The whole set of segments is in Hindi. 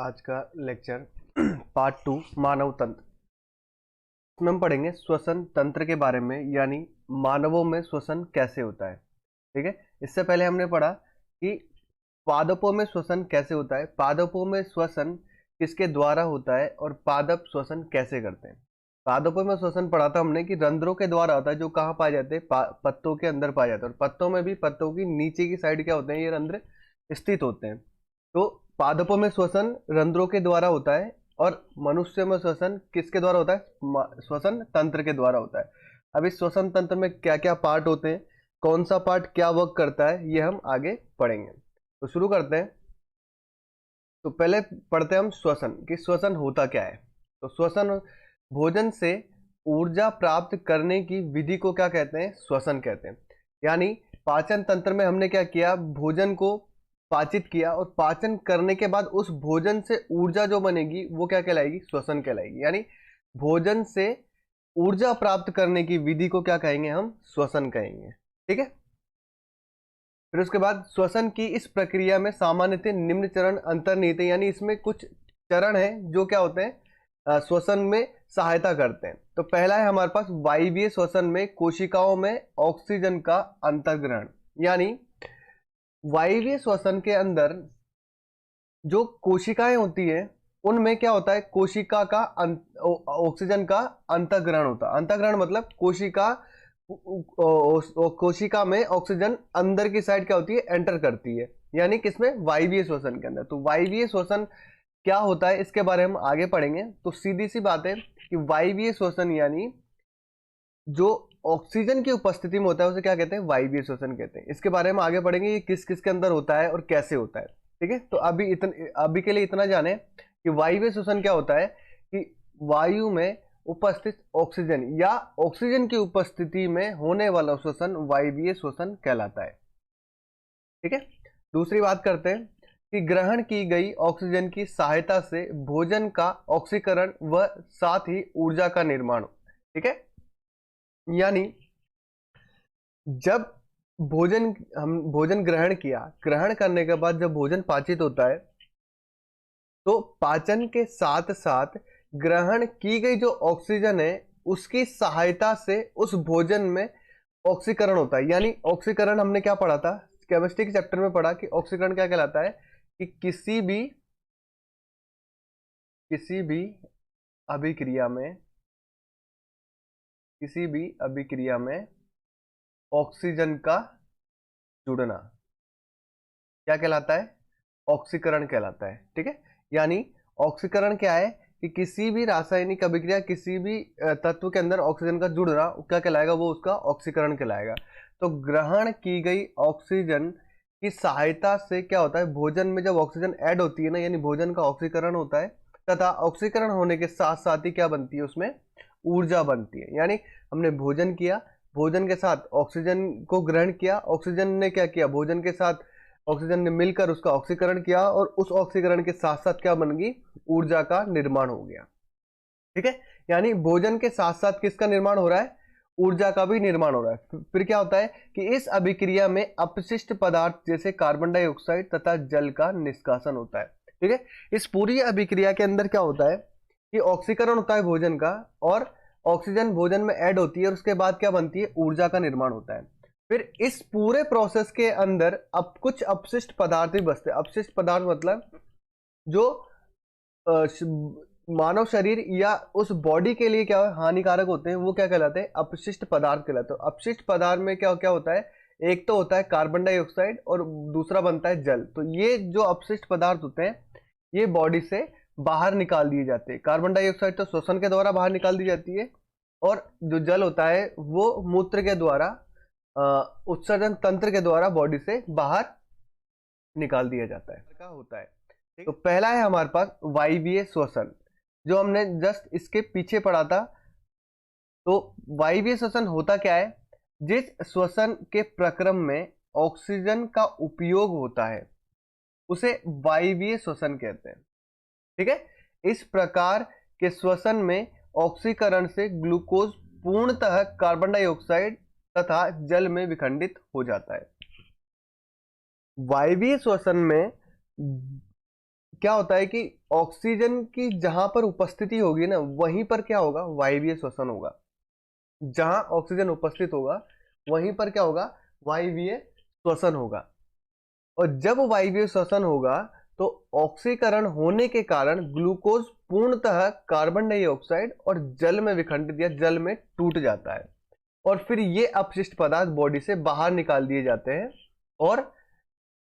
आज का लेक्चर पार्ट 2 मानव तंत्र। इसमें हम पढ़ेंगे श्वसन तंत्र के बारे में, यानी मानवों में श्वसन कैसे होता है। ठीक है, इससे पहले हमने पढ़ा कि पादपों में श्वसन कैसे होता है, पादपों में श्वसन किसके द्वारा होता है और पादप श्वसन कैसे करते हैं। पादपों में श्वसन पढ़ा था हमने कि रंध्रों के द्वारा होता है, जो कहाँ पाए जाते हैं, पत्तों के अंदर पाए जाते हैं। और पत्तों में भी पत्तों की नीचे की साइड क्या होते हैं, ये रंध्र स्थित होते हैं। तो पादपों में श्वसन रंध्रों के द्वारा होता है और मनुष्य में श्वसन किसके द्वारा होता है, श्वसन तंत्र के द्वारा होता है। अब इस श्वसन तंत्र में क्या क्या पार्ट होते हैं, कौन सा पार्ट क्या वर्क करता है, ये हम आगे पढ़ेंगे। तो शुरू करते हैं। तो पहले पढ़ते हैं हम श्वसन कि श्वसन होता क्या है। तो श्वसन भोजन से ऊर्जा प्राप्त करने की विधि को क्या कहते हैं, श्वसन कहते हैं। यानी पाचन तंत्र में हमने क्या किया, भोजन को पाचित किया और पाचन करने के बाद उस भोजन से ऊर्जा जो बनेगी वो क्या कहलाएगी, श्वसन कहलाएगी। यानी भोजन से ऊर्जा प्राप्त करने की विधि को क्या कहेंगे, हम श्वसन कहेंगे। ठीक है, फिर उसके बाद श्वसन की इस प्रक्रिया में सामान्यतः निम्न चरण अंतर्निहित है, यानी इसमें कुछ चरण है जो क्या होते हैं, श्वसन में सहायता करते हैं। तो पहला है हमारे पास वायवीय श्वसन में कोशिकाओं में ऑक्सीजन का अंतर्ग्रहण। यानी वायवीय श्वसन के अंदर जो कोशिकाएं होती है उनमें क्या होता है, कोशिका का ऑक्सीजन का अंतर्ग्रहण होता है। अंतर्ग्रहण मतलब कोशिका में ऑक्सीजन अंदर की साइड क्या होती है, एंटर करती है, यानी किसमें, वायवीय श्वसन के अंदर। तो वायवीय श्वसन क्या होता है इसके बारे में हम आगे पढ़ेंगे। तो सीधी सी बात है कि वायवीय श्वसन यानी जो ऑक्सीजन की उपस्थिति में होता है उसे क्या कहते हैं, वायवीय श्वसन कहते हैं। इसके बारे में आगे पढ़ेंगे ये किस किस के अंदर होता है और कैसे होता है। ठीक है, तो अभी के लिए इतना जाने कि वायवीय श्वसन क्या होता है कि वायु में उपस्थित ऑक्सीजन या ऑक्सीजन की उपस्थिति में होने वाला श्वसन वायवीय श्वसन कहलाता है। ठीक है, दूसरी बात करते हैं कि ग्रहण की गई ऑक्सीजन की सहायता से भोजन का ऑक्सीकरण व साथ ही ऊर्जा का निर्माण। ठीक है, यानी जब हम भोजन ग्रहण किया, ग्रहण करने के बाद जब भोजन पाचित होता है तो पाचन के साथ साथ ग्रहण की गई जो ऑक्सीजन है उसकी सहायता से उस भोजन में ऑक्सीकरण होता है। यानी ऑक्सीकरण हमने क्या पढ़ा था, केमिस्ट्री के चैप्टर में पढ़ा कि ऑक्सीकरण क्या कहलाता है कि किसी भी अभिक्रिया में ऑक्सीजन का जुड़ना क्या कहलाता है, ऑक्सीकरण कहलाता है। ठीक है, यानी ऑक्सीकरण क्या है कि किसी भी रासायनिक अभिक्रिया, किसी भी तत्व के अंदर ऑक्सीजन का जुड़ना क्या कहलाएगा, वो उसका ऑक्सीकरण कहलाएगा। तो ग्रहण की गई ऑक्सीजन की सहायता से क्या होता है, भोजन में जब ऑक्सीजन ऐड होती है ना, यानी भोजन का ऑक्सीकरण होता है तथा ऑक्सीकरण होने के साथ साथ ही क्या बनती है, उसमें ऊर्जा बनती है। यानी हमने भोजन किया, भोजन के साथ ऑक्सीजन को ग्रहण किया, ऑक्सीजन ने क्या किया, भोजन के साथ ऑक्सीजन ने मिलकर उसका ऑक्सीकरण किया और उस ऑक्सीकरण के साथ साथ क्या बन गई, ऊर्जा का निर्माण हो गया। ठीक है, यानी भोजन के साथ साथ किसका निर्माण हो रहा है, ऊर्जा का भी निर्माण हो रहा है। फिर क्या होता है कि इस अभिक्रिया में अपशिष्ट पदार्थ जैसे कार्बन डाइऑक्साइड तथा जल का निष्कासन होता है। ठीक है, इस पूरी अभिक्रिया के अंदर क्या होता है कि ऑक्सीकरण होता है भोजन का और ऑक्सीजन भोजन में ऐड होती है और उसके बाद क्या बनती है, ऊर्जा का निर्माण होता है। फिर इस पूरे प्रोसेस के अंदर अब कुछ अपशिष्ट पदार्थ भी बचते हैं। अपशिष्ट पदार्थ मतलब जो मानव शरीर या उस बॉडी के लिए क्या हानिकारक होते हैं, वो क्या कहलाते हैं, अपशिष्ट पदार्थ कहलाते हैं। अपशिष्ट पदार्थ में क्या क्या होता है, एक तो होता है कार्बन डाइऑक्साइड और दूसरा बनता है जल। तो ये जो अपशिष्ट पदार्थ होते हैं ये बॉडी से बाहर निकाल दिए जाते हैं। कार्बन डाइऑक्साइड तो श्वसन के द्वारा बाहर निकाल दी जाती है और जो जल होता है वो मूत्र के द्वारा, उत्सर्जन तंत्र के द्वारा बॉडी से बाहर निकाल दिया जाता है। क्या होता है, तो पहला है हमारे पास वायवीय श्वसन, जो हमने जस्ट इसके पीछे पढ़ा था। तो वायवीय श्वसन होता क्या है, जिस श्वसन के प्रक्रम में ऑक्सीजन का उपयोग होता है उसे वायवीय श्वसन कहते हैं। ठीक है, इस प्रकार के श्वसन में ऑक्सीकरण से ग्लूकोज पूर्णतः कार्बन डाइऑक्साइड तथा जल में विखंडित हो जाता है। वायवीय श्वसन में क्या होता है कि ऑक्सीजन की जहां पर उपस्थिति होगी ना, वहीं पर क्या होगा, वायवीय श्वसन होगा। जहां ऑक्सीजन उपस्थित होगा वहीं पर क्या होगा, वायवीय श्वसन होगा। और जब वायवीय श्वसन होगा तो ऑक्सीकरण होने के कारण ग्लूकोज पूर्णतः कार्बन डाइऑक्साइड और जल में विखंडित या जल में टूट जाता है, और फिर ये अपशिष्ट पदार्थ बॉडी से बाहर निकाल दिए जाते हैं, और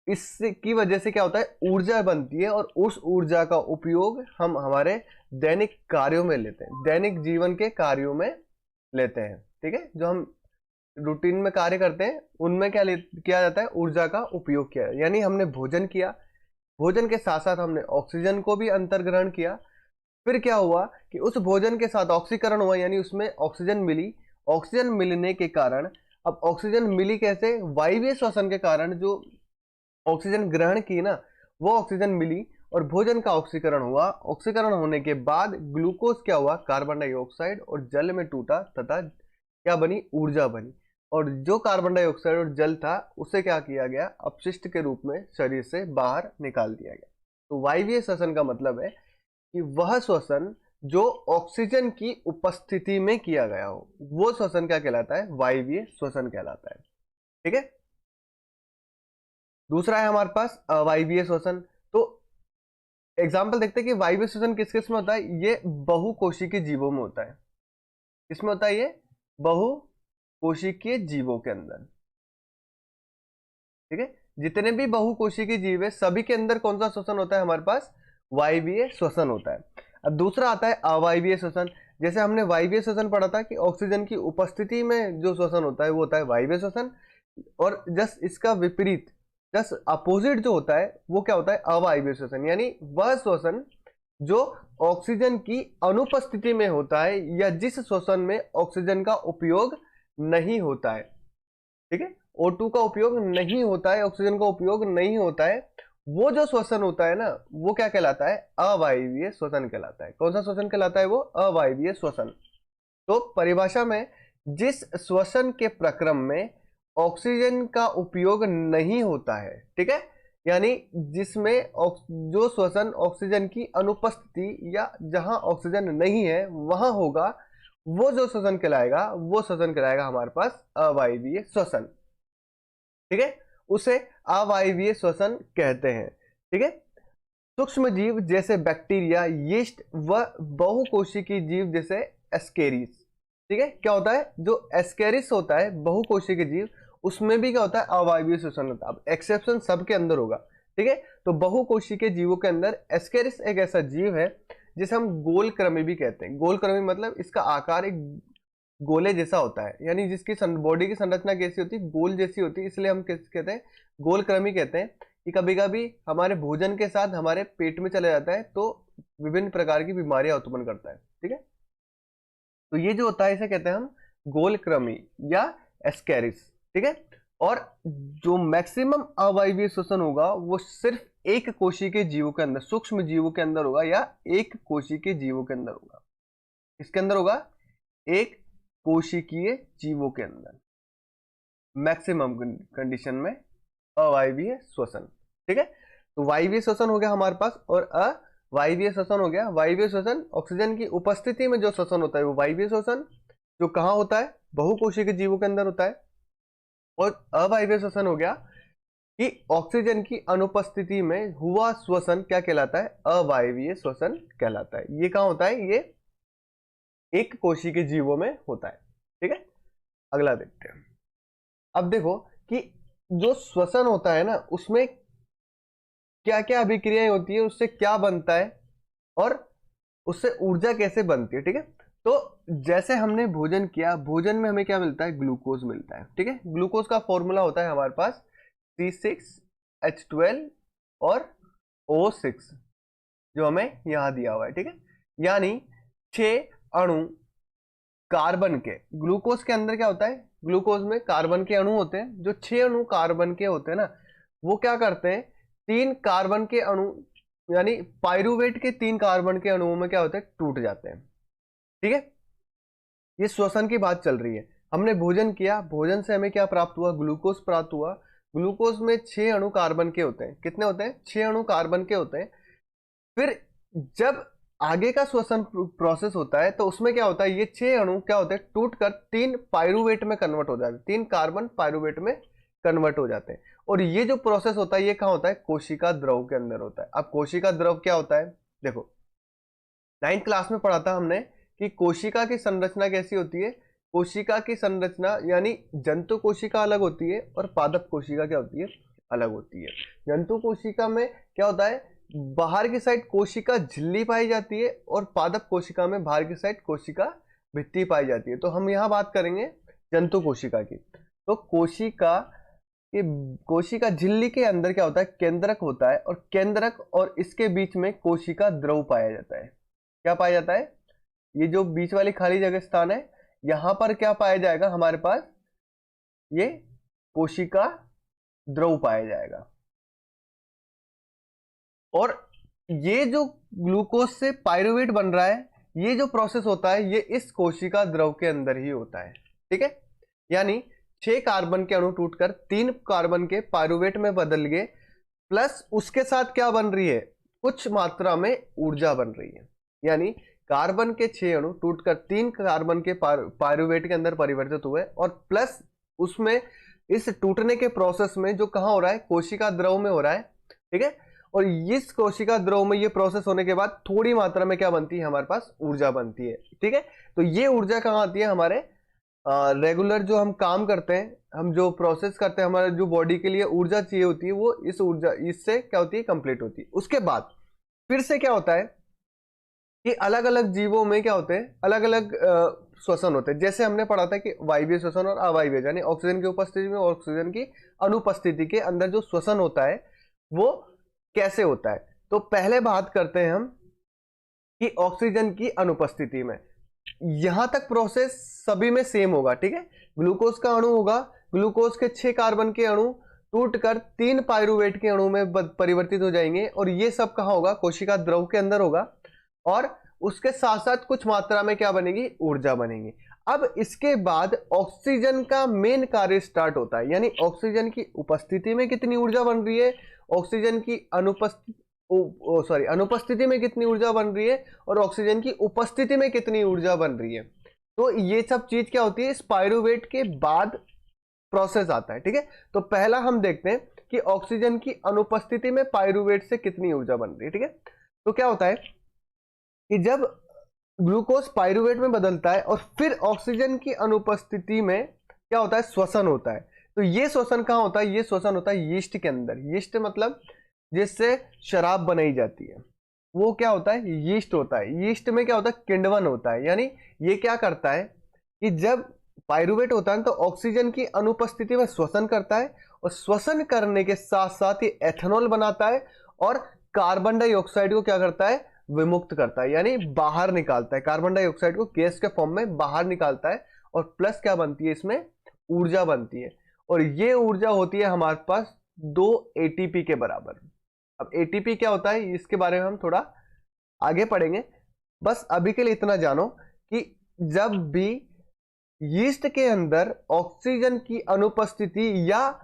इससे की वजह से क्या होता है, ऊर्जा बनती है, और उस ऊर्जा का उपयोग हम हमारे दैनिक कार्यों में लेते हैं, दैनिक जीवन के कार्यों में लेते हैं। ठीक है, जो हम रूटीन में कार्य करते हैं उनमें क्या किया जाता है, ऊर्जा का उपयोग किया। यानी हमने भोजन किया, भोजन के साथ साथ हमने ऑक्सीजन को भी अंतर्ग्रहण किया, फिर क्या हुआ कि उस भोजन के साथ ऑक्सीकरण हुआ, यानी उसमें ऑक्सीजन मिली। ऑक्सीजन मिलने के कारण, अब ऑक्सीजन मिली कैसे, वायवीय श्वसन के कारण जो ऑक्सीजन ग्रहण की ना, वो ऑक्सीजन मिली और भोजन का ऑक्सीकरण हुआ। ऑक्सीकरण होने के बाद ग्लूकोज क्या हुआ, कार्बन डाइऑक्साइड और जल में टूटा तथा क्या बनी, ऊर्जा बनी। और जो कार्बन डाइऑक्साइड और जल था उसे क्या किया गया, अपशिष्ट के रूप में शरीर से बाहर निकाल दिया गया। तो वायवीय श्वसन का मतलब है कि वह श्वसन जो ऑक्सीजन की उपस्थिति में किया गया हो, वो श्वसन क्या कहलाता है, वायवीय श्वसन कहलाता है। ठीक है, दूसरा है हमारे पास अवायवीय श्वसन। तो एग्जाम्पल देखते हैं कि वायवीय श्वसन किस किस में होता है। ये बहुकोशिकीय जीवों में होता है। किसमें होता है, ये बहुकोशिकीय जीवों के अंदर। ठीक है, जितने भी बहुकोशिकीय जीव है सभी के अंदर कौन सा श्वसन होता है, हमारे पास वायवीय श्वसन होता है। अब दूसरा आता है अवायवीय श्वसन। जैसे हमने वायवीय श्वसन पढ़ा था कि ऑक्सीजन की उपस्थिति में जो श्वसन होता है वो होता है वायवीय श्वसन, और जस्ट इसका विपरीत, जस्ट अपोजिट जो होता है वो क्या होता है, अवायवीय श्वसन। यानी वह श्वसन जो ऑक्सीजन की अनुपस्थिति में होता है या जिस श्वसन में ऑक्सीजन का उपयोग नहीं होता है। ठीक है, O2 का उपयोग नहीं होता है, ऑक्सीजन का उपयोग नहीं होता है, वो जो श्वसन होता है ना, वो क्या कहलाता है, अवायवीय श्वसन कहलाता है। कौन सा श्वसन कहलाता है, वो अवायवीय श्वसन। तो परिभाषा में जिस श्वसन के प्रक्रम में ऑक्सीजन का उपयोग नहीं होता है, ठीक है, यानी जिसमें जो श्वसन ऑक्सीजन की अनुपस्थिति या जहां ऑक्सीजन नहीं है वहां होगा, वो जो श्वसन कहलाएगा, वो श्वसन कहलाएगा हमारे पास अवायवीय श्वसन। ठीक है, उसे अवायवीय श्वसन कहते हैं। ठीक है, सूक्ष्म जीव जैसे बैक्टीरिया, यीस्ट व बहुकोशिकीय जीव जैसे एस्केरिस। ठीक है, क्या होता है, जो एस्केरिस होता है बहुकोशिकीय जीव, उसमें भी क्या होता है, अवायवीय श्वसन होता है। अब एक्सेप्शन सबके अंदर होगा। ठीक है, तो बहुकोशिकीय जीवों के अंदर एस्केरिस एक ऐसा जीव है जिसे हम गोलकृमि भी कहते हैं। गोलकृमि मतलब इसका आकार एक गोले जैसा होता है, यानी जिसकी बॉडी की संरचना कैसी होती है, गोल जैसी होती है, इसलिए हम कहते हैं गोलकृमि कहते हैं। कि कभी कभी हमारे भोजन के साथ हमारे पेट में चला जाता है तो विभिन्न प्रकार की बीमारियां उत्पन्न करता है। ठीक है, तो ये जो होता है इसे कहते हैं हम गोलकृमि या एस्केरिस। ठीक है, और जो मैक्सिमम अवायवीय श्वसन होगा वो सिर्फ एक कोशिकीय जीवों के अंदर, सूक्ष्म जीवों के अंदर होगा, या एक कोशिकीय जीवों के अंदर होगा। इसके अंदर होगा एक कोशिकीय जीवों के अंदर मैक्सिमम कंडीशन में अवायवीय श्वसन। ठीक है, तो वायवीय श्वसन हो गया हमारे पास, और अवायवीय श्वसन हो गया। वायवीय श्वसन ऑक्सीजन की उपस्थिति में जो श्वसन होता है वो वायवीय श्वसन, जो कहां होता है, बहुकोशिकीय जीवों के अंदर होता है। और अवायवीय श्वसन हो गया कि ऑक्सीजन की अनुपस्थिति में हुआ श्वसन क्या कहलाता है, अवायवीय श्वसन कहलाता है। ये कहां होता है, ये एक कोशिकीय जीवों में होता है। ठीक है, अगला देखते हैं। अब देखो कि जो श्वसन होता है ना, उसमें क्या क्या अभिक्रियाएं होती है, उससे क्या बनता है और उससे ऊर्जा कैसे बनती है। ठीक है, तो जैसे हमने भोजन किया, भोजन में हमें क्या मिलता है, ग्लूकोज मिलता है। ठीक है, ग्लूकोज का फॉर्मूला होता है हमारे पास C6H12 और O6, जो हमें यहां दिया हुआ है। ठीक है, यानी 6 अणु कार्बन के, ग्लूकोज के अंदर क्या होता है, ग्लूकोज में कार्बन के अणु होते हैं। जो 6 अणु कार्बन के होते हैं ना, वो क्या करते हैं, 3 कार्बन के अणु यानी पाइरुवेट के 3 कार्बन के अणुओं में क्या होता है, टूट जाते हैं। ठीक है, ये श्वसन की बात चल रही है। हमने भोजन किया, भोजन से हमें क्या प्राप्त हुआ, ग्लूकोज प्राप्त हुआ। ग्लूकोज में 6 अणु कार्बन के होते हैं। कितने होते हैं, 6 अणु कार्बन के होते हैं। फिर जब आगे का श्वसन प्रोसेस होता है तो उसमें क्या होता है, ये 6 अणु क्या होते हैं, टूटकर 3 पाइरुवेट में कन्वर्ट हो जाते हैं, 3 कार्बन पाइरुवेट में कन्वर्ट हो जाते हैं। और ये जो प्रोसेस होता है ये कहाँ होता है, कोशिका द्रव के अंदर होता है। अब कोशिका द्रव क्या होता है, देखो 9th क्लास में पढ़ा था हमने कि कोशिका की संरचना कैसी होती है। कोशिका की संरचना यानी जंतु कोशिका अलग होती है और पादप कोशिका क्या होती है, अलग होती है। जंतु कोशिका में क्या होता है, बाहर की साइड कोशिका झिल्ली पाई जाती है और पादप कोशिका में बाहर की साइड कोशिका भित्ति पाई जाती है। तो हम यहाँ बात करेंगे जंतु कोशिका की। तो कोशिका झिल्ली के अंदर क्या होता है, केंद्रक होता है, और केंद्रक और इसके बीच में कोशिका द्रव पाया जाता है। क्या पाया जाता है, ये जो बीच वाली खाली जगह स्थान है, यहां पर क्या पाया जाएगा, हमारे पास ये कोशिका द्रव पाया जाएगा। और ये जो ग्लूकोज से पाइरुवेट बन रहा है, ये जो प्रोसेस होता है ये इस कोशिका द्रव के अंदर ही होता है। ठीक है, यानी 6 कार्बन के अणु टूटकर 3 कार्बन के पाइरुवेट में बदल गए, प्लस उसके साथ क्या बन रही है, कुछ मात्रा में ऊर्जा बन रही है। यानी कार्बन के 6 अणु टूटकर 3 कार्बन के पाइरुवेट के अंदर परिवर्तित हुए, और प्लस उसमें इस टूटने के प्रोसेस में जो कहां हो रहा है, कोशिका द्रव में हो रहा है। ठीक है, और इस कोशिका द्रव में ये प्रोसेस होने के बाद थोड़ी मात्रा में क्या बनती है, हमारे पास ऊर्जा बनती है। ठीक है, तो ये ऊर्जा कहां आती है, हमारे रेगुलर जो हम काम करते हैं, हम जो प्रोसेस करते हैं, हमारे जो बॉडी के लिए ऊर्जा चाहिए होती है, वो इस ऊर्जा इससे क्या होती है, कंप्लीट होती है। उसके बाद फिर से क्या होता है कि अलग अलग जीवों में क्या होते हैं, अलग अलग श्वसन होते हैं। जैसे हमने पढ़ा था कि वायवीय श्वसन और अवायवीय, यानी ऑक्सीजन की उपस्थिति में और ऑक्सीजन की अनुपस्थिति के अंदर जो श्वसन होता है वो कैसे होता है। तो पहले बात करते हैं हम कि ऑक्सीजन की अनुपस्थिति में, यहां तक प्रोसेस सभी में सेम होगा। ठीक है, ग्लूकोज का अणु होगा, ग्लूकोज के 6 कार्बन के अणु टूटकर 3 पाइरुवेट के अणु में परिवर्तित हो जाएंगे, और ये सब कहां होगा, कोशिका द्रव के अंदर होगा, और उसके साथ साथ कुछ मात्रा में क्या बनेगी, ऊर्जा बनेगी। अब इसके बाद ऑक्सीजन का मेन कार्य स्टार्ट होता है, यानी ऑक्सीजन की उपस्थिति में कितनी ऊर्जा बन रही है, ऑक्सीजन की अनुपस्थिति में कितनी ऊर्जा बन रही है, और ऑक्सीजन की उपस्थिति में कितनी ऊर्जा बन रही है। तो ये सब चीज क्या होती है, इस पाइरुवेट के बाद प्रोसेस आता है। ठीक है, तो पहला हम देखते हैं कि ऑक्सीजन की अनुपस्थिति में पाइरुवेट से कितनी ऊर्जा बन रही है। ठीक है, तो क्या होता है कि जब ग्लूकोज पाइरुवेट में बदलता है और फिर ऑक्सीजन की अनुपस्थिति में क्या होता है, श्वसन होता है। तो ये श्वसन कहाँ होता है, ये श्वसन होता है यीस्ट के अंदर। यीस्ट मतलब जिससे शराब बनाई जाती है, वो क्या होता है, यीस्ट होता है। यीस्ट में क्या होता है, किण्वन होता है। यानी ये क्या करता है कि जब पाइरुवेट होता है तो ऑक्सीजन की अनुपस्थिति में श्वसन करता है, और श्वसन करने के साथ साथ ये एथेनॉल बनाता है, और कार्बन डाइऑक्साइड को क्या करता है, विमुक्त करता है, यानी बाहर निकालता है। कार्बन डाइऑक्साइड को गैस के फॉर्म में बाहर निकालता है, और प्लस क्या बनती है, इसमें ऊर्जा बनती है। और ये ऊर्जा होती है हमारे पास 2 एटीपी के बराबर। अब एटीपी क्या होता है, इसके बारे में हम थोड़ा आगे पढ़ेंगे। बस अभी के लिए इतना जानो कि जब भी यीस्ट के अंदर ऑक्सीजन की अनुपस्थिति, या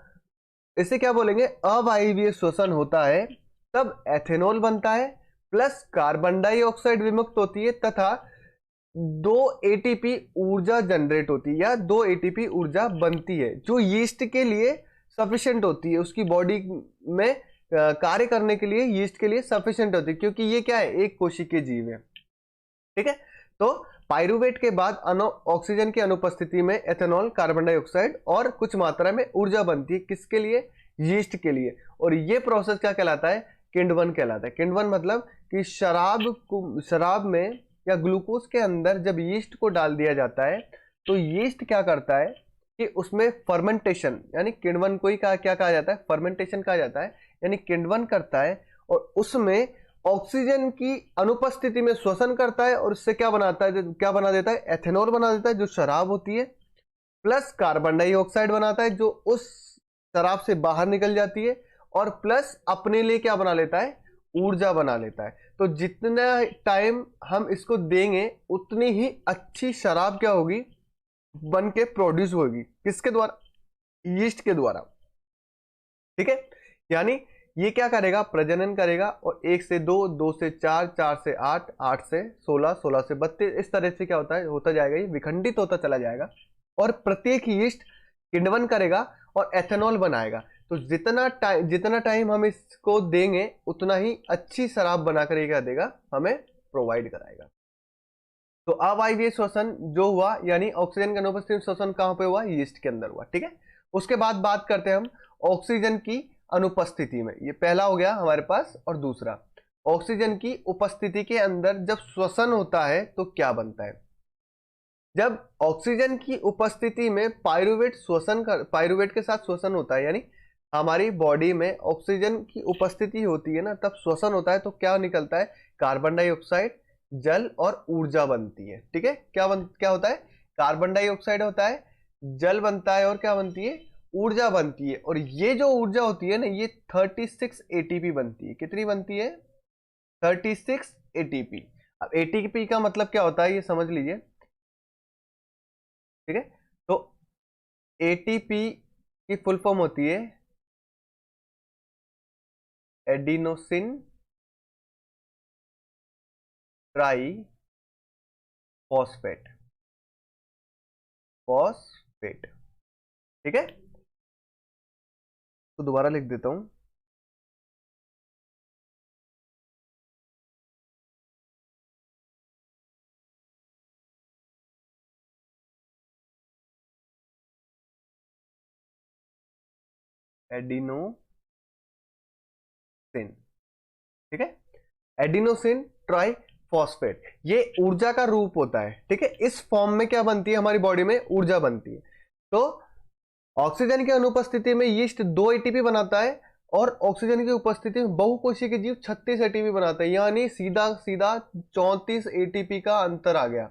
इसे क्या बोलेंगे, अवायवीय श्वसन होता है, तब एथेनॉल बनता है, प्लस कार्बन डाइऑक्साइड विमुक्त होती है, तथा 2 एटीपी ऊर्जा जनरेट होती है, या 2 एटीपी ऊर्जा बनती है, जो यीस्ट के लिए सफिशिएंट होती है, उसकी बॉडी में कार्य करने के लिए यीस्ट के लिए सफिशिएंट होती है, क्योंकि ये क्या है, एक कोशिकीय जीव है। ठीक है, तो पाइरुवेट के बाद ऑक्सीजन की अनुपस्थिति में एथेनॉल, कार्बन डाइऑक्साइड और कुछ मात्रा में ऊर्जा बनती है, किसके लिए, यीस्ट के लिए। और ये प्रोसेस क्या कहलाता है, किण्वन कहलाता है। किण्वन मतलब कि शराब में या ग्लूकोज के अंदर जब यीस्ट को डाल दिया जाता है, तो यीस्ट क्या करता है कि उसमें फर्मेंटेशन, यानी किण्वन को ही क्या कहा जाता है, फर्मेंटेशन कहा जाता है, यानी किण्वन करता है, और उसमें ऑक्सीजन की अनुपस्थिति में श्वसन करता है, और उससे क्या बनाता है, क्या बना देता है, एथेनॉल बना देता है, जो शराब होती है, प्लस कार्बन डाइऑक्साइड बनाता है, जो उस शराब से बाहर निकल जाती है, और प्लस अपने लिए क्या बना लेता है, ऊर्जा बना लेता है। तो जितना टाइम हम इसको देंगे उतनी ही अच्छी शराब क्या होगी, बन के प्रोड्यूस होगी, किसके द्वारा, यीस्ट के द्वारा। ठीक है, यानी ये क्या करेगा, प्रजनन करेगा और 1 से 2, 2 से 4, 4 से 8, 8 से 16, 16 से 32, इस तरह से क्या होता है, होता जाएगा, ये विखंडित होता चला जाएगा और प्रत्येक यीस्ट किण्वन करेगा और एथेनॉल बनाएगा। तो जितना टाइम हम इसको देंगे उतना ही अच्छी शराब बनाकर ये क्या देगा, हमें प्रोवाइड कराएगा। तो अवायवीय श्वसन जो हुआ, यानी ऑक्सीजन के अनुपस्थिति श्वसन कहां पे हुआ, यीस्ट के अंदर हुआ। ठीक है, उसके बाद बात करते हैं हम ऑक्सीजन की अनुपस्थिति में। ये पहला हो गया हमारे पास, और दूसरा ऑक्सीजन की उपस्थिति के अंदर जब श्वसन होता है तो क्या बनता है। जब ऑक्सीजन की उपस्थिति में पायरुवेट के साथ श्वसन होता है, यानी हमारी बॉडी में ऑक्सीजन की उपस्थिति होती है ना, तब श्वसन होता है तो क्या निकलता है, कार्बन डाइऑक्साइड, जल और ऊर्जा बनती है। ठीक है, क्या होता है, कार्बन डाइऑक्साइड होता है, जल बनता है और क्या बनती है, ऊर्जा बनती है। और ये जो ऊर्जा होती है ना, ये 36 एटीपी बनती है। कितनी बनती है, 36 एटीपी। अब एटीपी का मतलब क्या होता है ये समझ लीजिए। ठीक है, तो एटीपी की फुल फॉर्म होती है एडिनोसिन ट्राई फॉस्फेट। ठीक है, तो दोबारा लिख देता हूं, एडिनोसिन। ठीक है, एडिनोसिन ट्राई फॉस्फेट, ये ऊर्जा का रूप होता है। ठीक है, इस फॉर्म में क्या बनती है, हमारी बॉडी में ऊर्जा बनती है। तो ऑक्सीजन की अनुपस्थिति में यीस्ट 2 एटीपी बनाता है और ऑक्सीजन की उपस्थिति में बहुकोशिकीय जीव 36 एटीपी बनाता है, यानी सीधा सीधा 34 एटीपी का अंतर आ गया।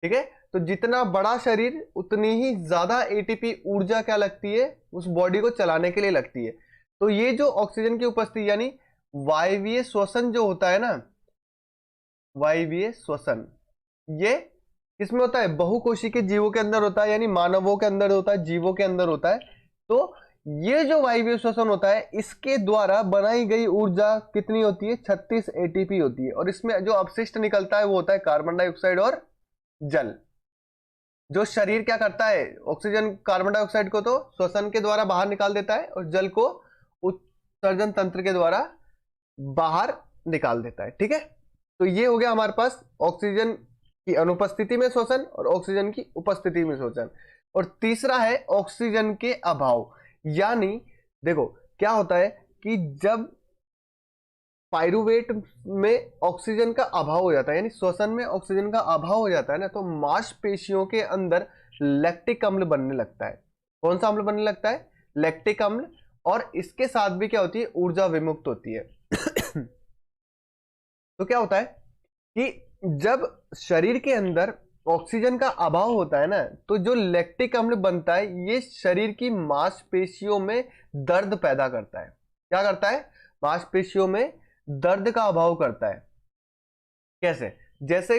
ठीक है, तो जितना बड़ा शरीर उतनी ही ज्यादा एटीपी ऊर्जा क्या लगती है, उस बॉडी को चलाने के लिए लगती है। तो ये जो ऑक्सीजन की उपस्थिति यानी वायवीय श्वसन जो होता है ना, वायवीय श्वसन, ये किसमें होता है, बहुकोशिकीय जीवों के अंदर होता है, यानी मानवों के अंदर होता है, जीवों के अंदर होता है। तो ये जो वायवीय श्वसन होता है, इसके द्वारा बनाई गई ऊर्जा कितनी होती है, 36 एटीपी होती है। और इसमें जो अपशिष्ट निकलता है वो होता है कार्बन डाइऑक्साइड और जल। जो शरीर क्या करता है, ऑक्सीजन कार्बन डाइऑक्साइड को तो श्वसन के द्वारा बाहर निकाल देता है और जल को उत्सर्जन तंत्र के द्वारा बाहर निकाल देता है। ठीक है, तो ये हो गया हमारे पास ऑक्सीजन की अनुपस्थिति में श्वसन और ऑक्सीजन की उपस्थिति में श्वसन। और तीसरा है ऑक्सीजन के अभाव, यानी देखो क्या होता है कि जब पायरुवेट में ऑक्सीजन का अभाव हो जाता है, यानी श्वसन में ऑक्सीजन का अभाव हो जाता है ना, तो मांसपेशियों के अंदर लैक्टिक अम्ल बनने लगता है। कौन सा अम्ल बनने लगता है, लैक्टिक अम्ल। और इसके साथ भी क्या होती है, ऊर्जा विमुक्त होती है। तो क्या होता है कि जब शरीर के अंदर ऑक्सीजन का अभाव होता है ना, तो जो लैक्टिक अम्ल बनता है ये शरीर की मांसपेशियों में दर्द पैदा करता है। क्या करता है, मांसपेशियों में दर्द का अभाव करता है। कैसे, जैसे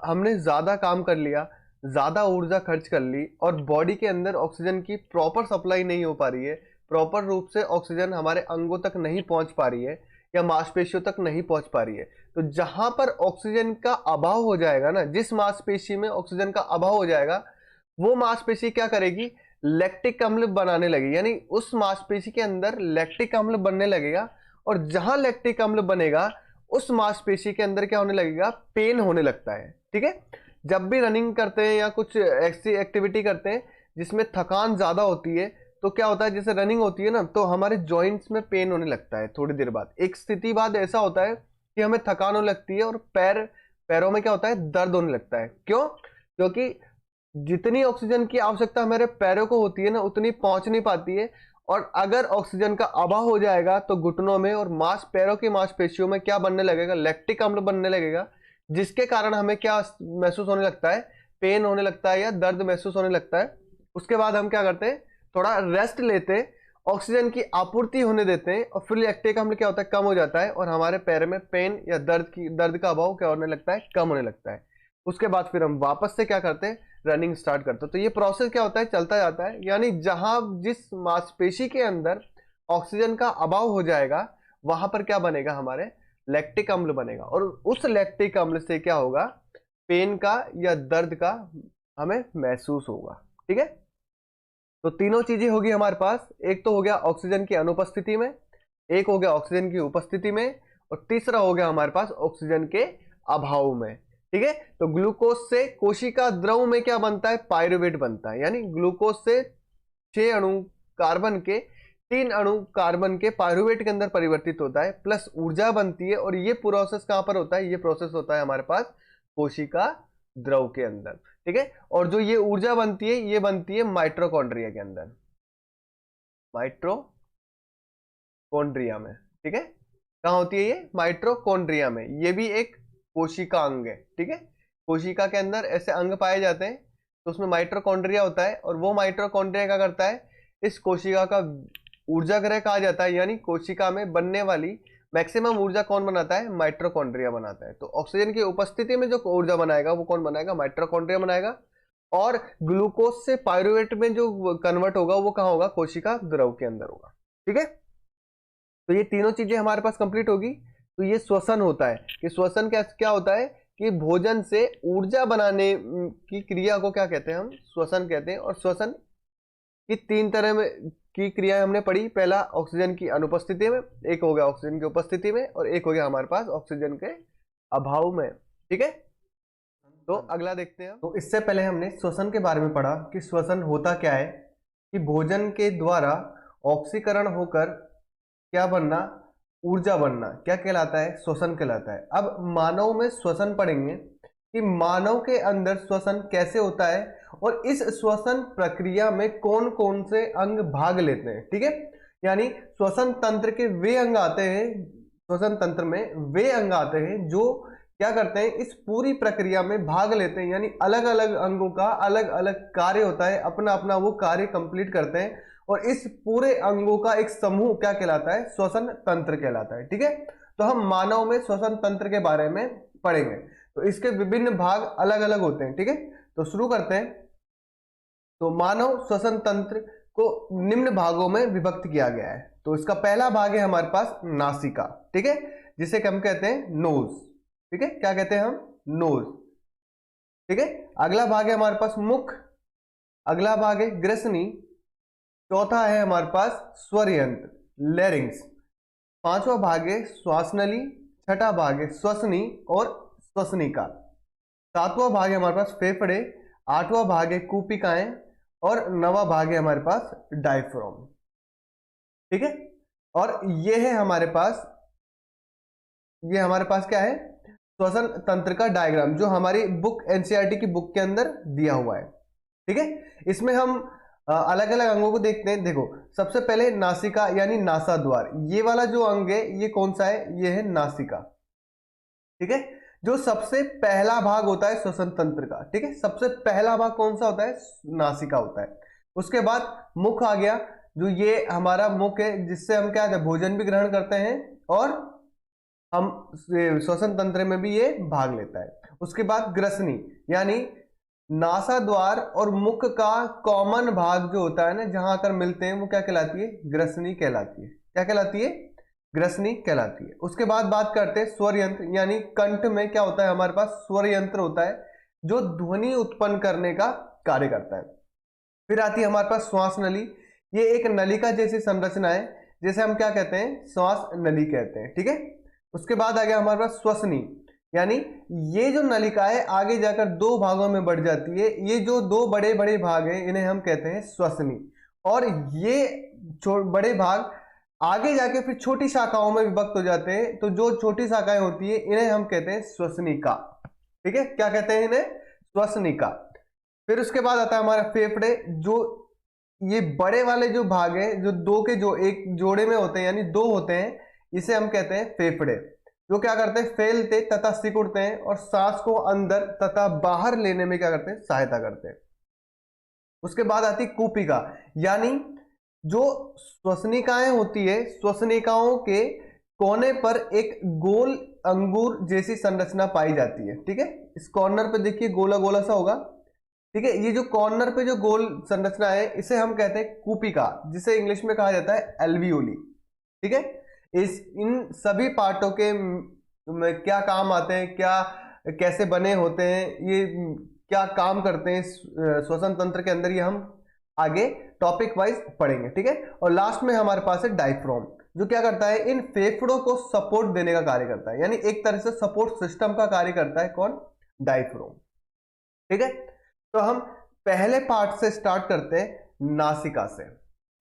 हमने ज्यादा काम कर लिया, ज्यादा ऊर्जा खर्च कर ली और बॉडी के अंदर ऑक्सीजन की प्रॉपर सप्लाई नहीं हो पा रही है, प्रॉपर रूप से ऑक्सीजन हमारे अंगों तक नहीं पहुंच पा रही है या मांसपेशियों तक नहीं पहुंच पा रही है। तो जहां पर ऑक्सीजन का अभाव हो जाएगा ना, जिस मांसपेशी में ऑक्सीजन का अभाव हो जाएगा, वो मांसपेशी क्या करेगी, लैक्टिक अम्ल बनाने लगेगी, यानी उस मांसपेशी के अंदर लैक्टिक अम्ल बनने लगेगा। और जहां लैक्टिक अम्ल बनेगा उस मांसपेशी के अंदर क्या होने लगेगा, पेन होने लगता है। ठीक है, जब भी रनिंग करते हैं या कुछ ऐसी एक्टिविटी करते हैं जिसमें थकान ज्यादा होती है, तो क्या होता है, जैसे रनिंग होती है ना, तो हमारे जॉइंट्स में पेन होने लगता है थोड़ी देर बाद। एक स्थिति बाद ऐसा होता है कि हमें थकान होने लगती है और पैरों में क्या होता है, दर्द होने लगता है। क्यों, क्योंकि जितनी ऑक्सीजन की आवश्यकता हमारे पैरों को होती है ना, उतनी पहुंच नहीं पाती है। और अगर ऑक्सीजन का अभाव हो जाएगा तो घुटनों में और पैरों की मांसपेशियों में क्या बनने लगेगा, लैक्टिक अम्ल बनने लगेगा, जिसके कारण हमें क्या महसूस होने लगता है, पेन होने लगता है या दर्द महसूस होने लगता है। उसके बाद हम क्या करते हैं, थोड़ा रेस्ट लेते हैं, ऑक्सीजन की आपूर्ति होने देते हैं और फिर लैक्टिक अम्ल क्या होता है, कम हो जाता है और हमारे पैर में पेन या दर्द का अभाव क्या होने लगता है, कम होने लगता है। उसके बाद फिर हम वापस से क्या करते हैं, रनिंग स्टार्ट करते हैं। तो ये प्रोसेस क्या होता है, चलता जाता है। यानी जहां जिस मांसपेशी के अंदर ऑक्सीजन का अभाव हो जाएगा वहां पर क्या बनेगा, हमारे लैक्टिक अम्ल बनेगा, और उस लैक्टिक अम्ल से क्या होगा, पेन का या दर्द का हमें महसूस होगा। ठीक है, तो तीनों चीजें होगी हमारे पास, एक तो हो गया ऑक्सीजन की अनुपस्थिति में, एक हो गया ऑक्सीजन की उपस्थिति में, और तीसरा हो गया हमारे पास ऑक्सीजन के अभाव में। ठीक है, तो ग्लूकोज से कोशिका द्रव में क्या बनता है, पायरुवेट बनता है, यानी ग्लूकोज से 6 अणु कार्बन के 3 अणु कार्बन के पायरुवेट के अंदर परिवर्तित होता है, प्लस ऊर्जा बनती है, और ये प्रोसेस कहां पर होता है, ये प्रोसेस होता है हमारे पास कोशिका द्रव के अंदर। ठीक है, और जो ये ऊर्जा बनती है ये बनती है माइटोकॉन्ड्रिया के अंदर, माइटोकॉन्ड्रिया में। ठीक है, कहां होती है ये, माइटोकॉन्ड्रिया में, ये भी एक कोशिका अंग है। ठीक है, कोशिका के अंदर ऐसे अंग पाए जाते हैं, तो उसमें माइटोकॉन्ड्रिया होता है, और वो माइटोकॉन्ड्रिया क्या करता है, इस कोशिका का ऊर्जा गृह कहा जाता है, यानी कोशिका में बनने वाली मैक्सिमम ऊर्जा कौन बनाता है, माइटोकॉन्ड्रिया बनाता है। तो ऑक्सीजन की उपस्थिति में जो ऊर्जा बनाएगा वो कौन बनाएगा, माइटोकॉन्ड्रिया बनाएगा, और ग्लूकोज से पायरुवेट में जो कन्वर्ट होगा वो कहां होगा, कोशिका द्रव के अंदर होगा। ठीक है, तो ये तीनों चीजें हमारे पास कंप्लीट होगी। तो ये श्वसन होता है, कि श्वसन क्या होता है, कि भोजन से ऊर्जा बनाने की क्रिया को क्या कहते हैं, हम श्वसन कहते हैं। और श्वसन की 3 तरह में की क्रिया हमने पढ़ी, पहला ऑक्सीजन की अनुपस्थिति में, एक हो गया ऑक्सीजन की उपस्थिति में, और एक हो गया हमारे पास ऑक्सीजन के अभाव में। ठीक है, तो अगला देखते हैं। तो इससे पहले हमने श्वसन के बारे में पढ़ा कि श्वसन होता क्या है, कि भोजन के द्वारा ऑक्सीकरण होकर क्या बनना, ऊर्जा बनना, क्या कहलाता है, श्वसन कहलाता है। अब मानव में श्वसन पढ़ेंगे कि मानव के अंदर श्वसन कैसे होता है, और इस श्वसन प्रक्रिया में कौन कौन से अंग भाग लेते हैं। ठीक है, यानी श्वसन तंत्र के वे अंग आते हैं, श्वसन तंत्र में वे अंग आते हैं जो क्या करते हैं, इस पूरी प्रक्रिया में भाग लेते हैं, यानी अलग अलग अंगों का अलग अलग कार्य होता है, अपना अपना वो कार्य कंप्लीट करते हैं, और इस पूरे अंगों का एक समूह क्या कहलाता है, श्वसन तंत्र कहलाता है। ठीक है, तो हम मानव में श्वसन तंत्र के बारे में पढ़ेंगे, तो इसके विभिन्न भाग अलग अलग होते हैं। ठीक है, तो शुरू करते हैं। तो मानव श्वसन तंत्र को निम्न भागों में विभक्त किया गया है। तो इसका पहला भाग है हमारे पास नासिका। ठीक है, जिसे हम कहते हैं नोज। ठीक है, क्या कहते हैं हम, नोज। ठीक है, अगला भाग है हमारे पास मुख, अगला भाग है ग्रसनी, चौथा है हमारे पास स्वर यंत्र, लैरिंग्स, पांचवा भाग है श्वास नली, छठा भाग है श्वसनी और श्वसनिका, सातवां भाग है हमारे पास फेफड़े, आठवां भाग है कूपिकाएं, और नवा भाग है हमारे पास डायफ्राम। ठीक है, और ये है हमारे पास, ये हमारे पास क्या है, श्वसन तंत्र का डायग्राम, जो हमारी बुक एनसीईआरटी की बुक के अंदर दिया हुआ है। ठीक है, इसमें हम अलग अलग अंगों को देखते हैं। देखो, सबसे पहले नासिका यानी नासा द्वार, ये वाला जो अंग है ये कौन सा है, ये है नासिका। ठीक है, जो सबसे पहला भाग होता है श्वसन तंत्र का। ठीक है, सबसे पहला भाग कौन सा होता है, नासिका होता है। उसके बाद मुख आ गया, जो ये हमारा मुख है, जिससे हम क्या भोजन भी ग्रहण करते हैं, और हम श्वसन तंत्र में भी ये भाग लेता है। उसके बाद ग्रसनी, यानी नासा द्वार और मुख का कॉमन भाग जो होता है ना, जहां आकर मिलते हैं, वो क्या कहलाती है, ग्रसनी कहलाती है। क्या कहलाती है, ग्रसनी कहलाती है। उसके बाद बात करते हैं स्वर यंत्र, यानी कंठ में क्या होता है, हमारे पास स्वर यंत्र होता है, जो ध्वनि उत्पन्न करने का कार्य करता है। फिर आती है हमारे पास श्वास नली, ये एक नलिका जैसी संरचना है, जैसे हम क्या कहते हैं, श्वास नली कहते हैं। ठीक है, उसके बाद आ गया हमारे पास श्वसनी, यानी ये जो नलिका है आगे जाकर 2 भागों में बढ़ जाती है। ये जो 2 बड़े बड़े भाग हैं इन्हें हम कहते हैं श्वसनी, और ये बड़े भाग आगे जाके फिर छोटी शाखाओं में विभक्त हो जाते हैं। तो जो छोटी शाखाएं होती है इन्हें हम कहते हैं श्वसनिका। ठीक है, क्या कहते हैं इन्हें, श्वसनिका। फिर उसके बाद आता है हमारा फेफड़े, जो ये बड़े वाले जो भाग हैं, जो 2 के जो एक जोड़े में होते हैं, यानी 2 होते हैं, इसे हम कहते हैं फेफड़े, जो क्या करते हैं, फैलते तथा सिकुड़ते हैं, और सांस को अंदर तथा बाहर लेने में क्या करते हैं, सहायता करते हैं। उसके बाद आती कूपिका, यानी जो श्वसनिकाएं होती है, श्वसनिकाओं के कोने पर एक गोल अंगूर जैसी संरचना पाई जाती है। ठीक है, इस कॉर्नर पे देखिए गोला गोला सा होगा, ठीक है। ये जो कॉर्नर पे जो गोल संरचना है इसे हम कहते हैं कूपिका, जिसे इंग्लिश में कहा जाता है एल्वियोली। ठीक है। इन सभी पार्टों के क्या काम आते हैं, क्या कैसे बने होते हैं, ये क्या काम करते हैं श्वसन तंत्र के अंदर, ये हम आगे टॉपिक वाइज पढ़ेंगे। ठीक है। और लास्ट में हमारे पास है डायफ्राम, जो क्या करता है, इन फेफड़ों को सपोर्ट देने का कार्य करता है, यानी एक तरह से सपोर्ट सिस्टम का कार्य करता है कौन, डायफ्राम। ठीक है। तो हम पहले पार्ट से स्टार्ट करते हैं, नासिका से।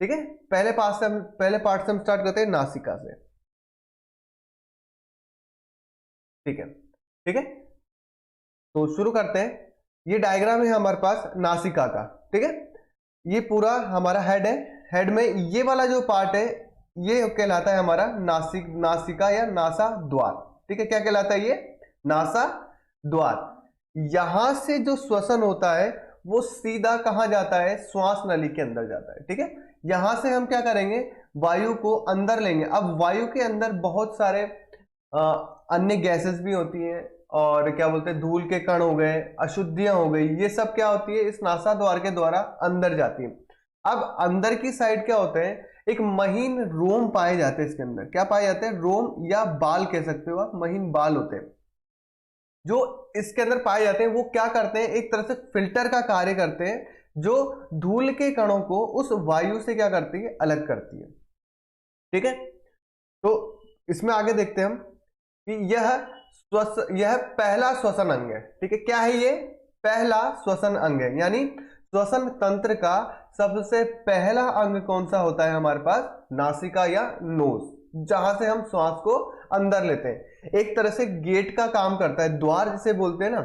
ठीक है। पहले पार्ट से हम स्टार्ट करते हैं नासिका से। ठीक है। ठीक है। तो शुरू करते हैं। ये डायग्राम है हमारे पास नासिका का। ठीक है। ये पूरा हमारा हेड है। हेड में ये वाला जो पार्ट है ये कहलाता है हमारा नासिका या नासा द्वार। ठीक है। क्या कहलाता है ये, नासा द्वार। यहां से जो श्वसन होता है वो सीधा कहां जाता है, श्वास नली के अंदर जाता है। ठीक है। यहां से हम क्या करेंगे, वायु को अंदर लेंगे। अब वायु के अंदर बहुत सारे अन्य गैसेस भी होती हैं, और क्या बोलते हैं, धूल के कण हो गए, अशुद्धियां हो गई, ये सब क्या होती है, इस नासा द्वार के द्वारा अंदर जाती है। अब अंदर की साइड क्या होते हैं, एक महीन रोम पाए जाते हैं इसके अंदर। क्या पाए जाते हैं, रोम या बाल कह सकते हो आप, महीन बाल होते हैं जो इसके अंदर पाए जाते हैं। वो क्या करते हैं, एक तरह से फिल्टर का कार्य करते हैं, जो धूल के कणों को उस वायु से क्या करती है, अलग करती है। ठीक है। तो इसमें आगे देखते हैं हम कि यह पहला श्वसन अंग है। ठीक है। क्या है ये, पहला श्वसन अंग है, यानी श्वसन तंत्र का सबसे पहला अंग कौन सा होता है हमारे पास, नासिका या नोज, जहां से हम श्वास को अंदर लेते हैं। एक तरह से गेट का काम करता है, द्वार जिसे बोलते हैं ना।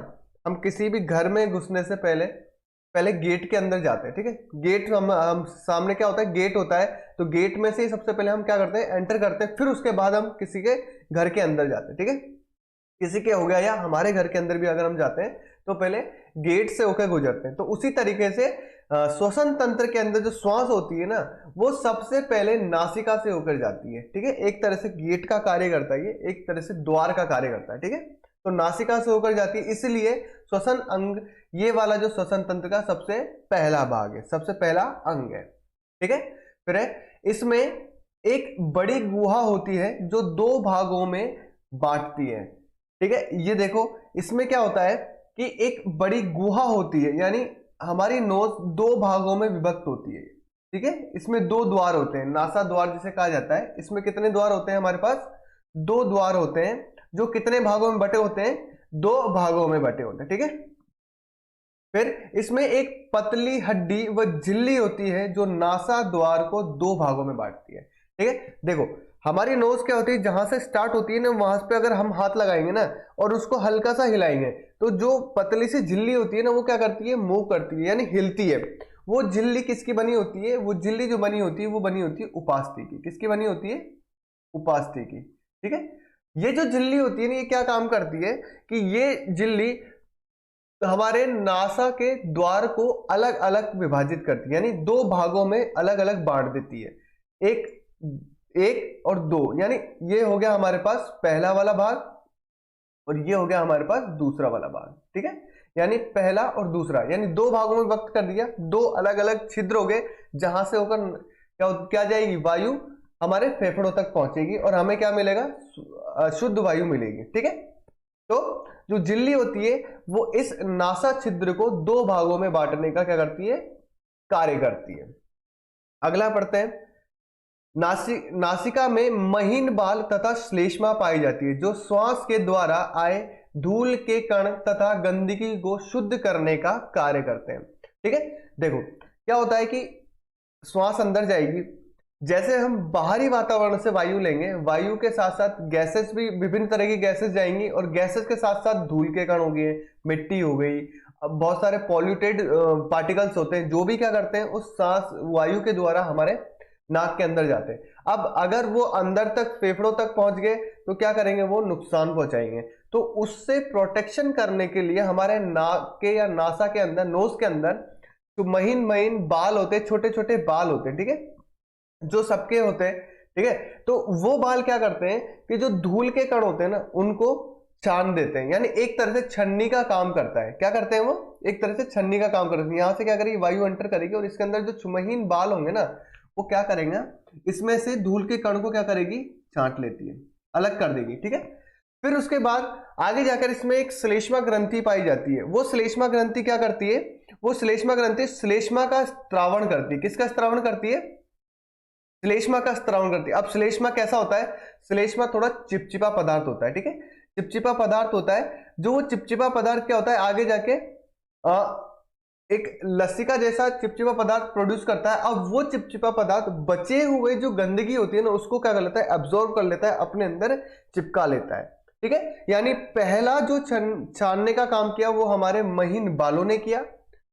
हम किसी भी घर में घुसने से पहले गेट के अंदर जाते हैं। ठीक है। गेट हम सामने क्या होता है, गेट होता है, तो गेट में से सबसे पहले हम क्या करते हैं, एंटर करते हैं, फिर उसके बाद हम किसी के घर के अंदर जाते हैं। ठीक है। किसी के हो गया या हमारे घर के अंदर भी अगर हम जाते हैं तो पहले गेट से होकर गुजरते हैं। तो उसी तरीके से श्वसन तंत्र के अंदर जो श्वास होती है ना, वो सबसे पहले नासिका से होकर जाती है। ठीक है। एक तरह से गेट का कार्य करता है, ये एक तरह से द्वार का कार्य करता है। ठीक है। तो नासिका से होकर जाती है, इसलिए श्वसन अंग ये वाला जो श्वसन तंत्र का सबसे पहला भाग है, सबसे पहला अंग है। ठीक है। फिर इसमें एक बड़ी गुहा होती है जो दो भागों में बांटती है। ठीक है। ये देखो, इसमें क्या होता है कि एक बड़ी गुहा होती है, यानी हमारी नोज दो भागों में विभक्त होती है। ठीक है। इसमें दो द्वार होते हैं, नासा द्वार जिसे कहा जाता है। इसमें कितने द्वार होते हैं हमारे पास, दो द्वार होते हैं, जो कितने भागों में बटे होते हैं, दो भागों में बटे होते हैं। ठीक है। फिर इसमें एक पतली हड्डी व झिल्ली होती है जो नासा द्वार को दो भागों में बांटती है। ठीक है। देखो, हमारी नोज क्या होती है, जहां से स्टार्ट होती है ना, वहां पे अगर हम हाथ लगाएंगे ना और उसको हल्का सा हिलाएंगे, तो जो पतली सी झिल्ली होती है ना, वो क्या करती है, मूव करती है, यानी हिलती है। वो झिल्ली किसकी बनी होती है, वो झिल्ली जो बनी होती है वो बनी होती है उपास्थि की। किसकी बनी होती है, उपास्थि की। ठीक है। ये जो झिल्ली होती है ना, ये क्या काम करती है कि ये झिल्ली हमारे नासा के द्वार को अलग अलग विभाजित करती है, यानी दो भागों में अलग अलग बांट देती है, एक और दो। यानी ये हो गया हमारे पास पहला वाला भाग और ये हो गया हमारे पास दूसरा वाला भाग। ठीक है। यानी पहला और दूसरा, यानी दो भागों में विभक्त कर दिया, दो अलग अलग छिद्र हो गए, जहां से होकर क्या जाएगी, वायु हमारे फेफड़ों तक पहुंचेगी और हमें क्या मिलेगा, शुद्ध वायु मिलेगी। ठीक है। तो जो झिल्ली होती है वो इस नासा छिद्र को दो भागों में बांटने का क्या करती है, कार्य करती है। अगला पढ़ते हैं। नासिका में महीन बाल तथा श्लेष्मा पाई जाती है, जो श्वास के द्वारा आए धूल के कण तथा गंदगी को शुद्ध करने का कार्य करते हैं। ठीक है। देखो, क्या होता है कि श्वास अंदर जाएगी, जैसे हम बाहरी वातावरण से वायु लेंगे, वायु के साथ साथ गैसेस भी, विभिन्न तरह की गैसेस जाएंगी, और गैसेस के साथ साथ धूल के कण हो गए, मिट्टी हो गई, अब बहुत सारे पॉल्यूटेड पार्टिकल्स होते हैं, जो भी क्या करते हैं, उस सांस वायु के द्वारा हमारे नाक के अंदर जाते हैं। अब अगर वो अंदर तक, फेफड़ों तक पहुंच गए, तो क्या करेंगे, वो नुकसान पहुंचाएंगे। तो उससे प्रोटेक्शन करने के लिए हमारे नाक के या नासा के अंदर, नोज के अंदर तो महीन महीन बाल होते हैं, छोटे छोटे बाल होते हैं। ठीक है। जो सबके होते हैं। ठीक है। तो वो बाल क्या करते हैं कि जो धूल के कण होते हैं ना, उनको छान देते हैं, यानी एक तरह से छन्नी का काम करता है। क्या करते हैं वो? एक तरह से छन्नी का काम करते हैं। यहाँ से क्या करेगी, वायु एंटर करेगी और इसके अंदर जो महीन बाल होंगे ना, वो क्या करेंगे, इसमें से धूल के कण को क्या करेगी, छांट लेती है, अलग कर देगी। ठीक है, फिर उसके बाद आगे जाकर इसमें एक श्लेष्मा ग्रंथि पाई जाती है। वो श्लेष्मा ग्रंथि क्या करती है, वो श्लेष्मा ग्रंथि श्लेष्मा का स्त्रावण करती है। किसका स्त्रावण करती है? श्लेष्मा का स्त्रावण करती है। अब श्लेष्मा कैसा होता है? श्लेष्मा थोड़ा चिपचिपा पदार्थ होता है। ठीक है, चिपचिपा पदार्थ होता है। जो वो चिपचिपा पदार्थ क्या होता है, आगे जाके एक लसिका जैसा चिपचिपा पदार्थ प्रोड्यूस करता है। अब वो चिपचिपा पदार्थ बचे हुए जो गंदगी होती है ना, उसको क्या कर लेता है, एब्जॉर्ब कर लेता है, अपने अंदर चिपका लेता है। ठीक है, यानी पहला जो छानने का काम किया वो हमारे महीन बालों ने किया।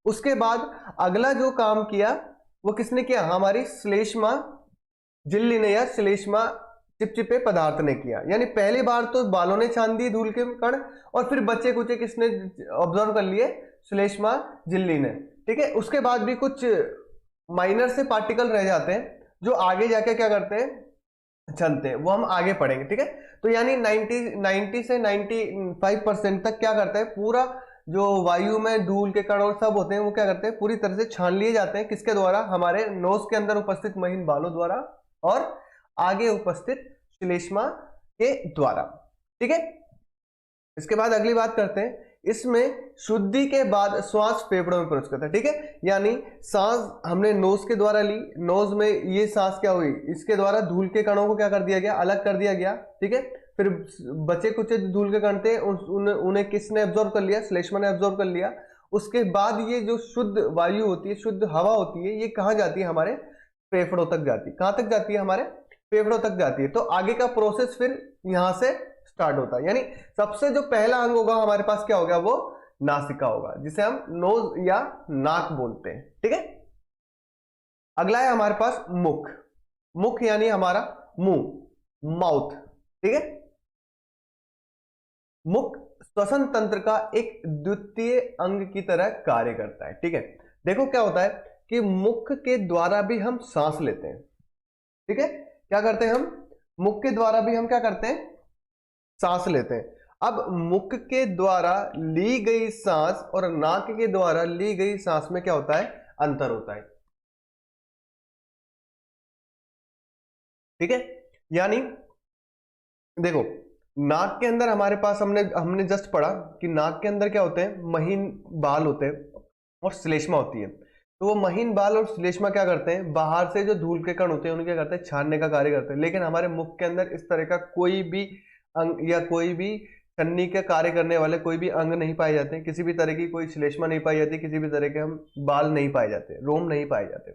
उसके बाद अगला जो काम किया वो किसने किया, हमारी श्लेष्मा झिल्ली ने या श्लेष्मा चिपचिपे पदार्थ ने किया। यानी पहली बार तो बालों ने छान दी धूल के कण, और फिर बचे कुचे किसने ऑब्जर्व कर लिए, श्लेष्मा झिल्ली ने। ठीक है, उसके बाद भी कुछ माइनर से पार्टिकल रह जाते हैं जो आगे जाके क्या करते हैं, चलते हैं, वो हम आगे पढ़ेंगे। ठीक है, तो यानी 90 से 95% तक क्या करता है, पूरा जो वायु में धूल के कण और सब होते हैं वो क्या करते हैं, पूरी तरह से छान लिए जाते हैं। किसके द्वारा? हमारे नोज के अंदर उपस्थित महीन बालों द्वारा और आगे उपस्थित श्लेष्मा के द्वारा। ठीक है, इसके बाद अगली बात करते हैं, इसमें शुद्धि के बाद श्वास फेफड़ों में प्रवेश करता है। ठीक है, यानी सांस हमने नोज के द्वारा ली, नोज में ये सांस क्या हुई, इसके द्वारा धूल के कणों को क्या कर दिया गया, अलग कर दिया गया। ठीक है, फिर बचे कुछ धूल के कण थे उन्हें किसने एब्जॉर्ब कर लिया, श्लेष्मा ने एब्जॉर्ब कर लिया। उसके बाद ये जो शुद्ध वायु होती है, शुद्ध हवा होती है, ये कहाँ जाती है, हमारे फेफड़ों तक जाती है। कहाँ तक जाती है, हमारे फेफड़ों तक जाती है। तो आगे का प्रोसेस फिर यहां से स्टार्ट होता है। यानी सबसे जो पहला अंग होगा हमारे पास क्या होगा, वो नासिका होगा, जिसे हम नोज या नाक बोलते हैं। ठीक है, अगला है हमारे पास मुख। मुख यानी हमारा मुंह, माउथ। ठीक है, मुख श्वसन तंत्र का एक द्वितीय अंग की तरह कार्य करता है। ठीक है, देखो क्या होता है कि मुख के द्वारा भी हम सांस लेते हैं। ठीक है, क्या करते हैं हम, मुख के द्वारा भी हम क्या करते हैं, सांस लेते हैं। अब मुख के द्वारा ली गई सांस और नाक के द्वारा ली गई सांस में क्या होता है, अंतर होता है। ठीक है, यानी देखो नाक के अंदर हमारे पास हमने जस्ट पढ़ा कि नाक के अंदर क्या होते हैं, महीन बाल होते हैं और श्लेष्मा होती है। तो वो महीन बाल और श्लेष्मा क्या करते हैं, बाहर से जो धूल के कण होते हैं उन्हें क्या करते हैं, छानने का कार्य करते हैं। लेकिन हमारे मुख के अंदर इस तरह का कोई भी अंग या कोई भी छन्नी के कार्य करने वाले कोई भी अंग नहीं पाए जाते, किसी भी तरह की कोई श्लेष्मा नहीं पाई जाती, किसी भी तरह के हम बाल नहीं पाए जाते, रोम नहीं पाए जाते।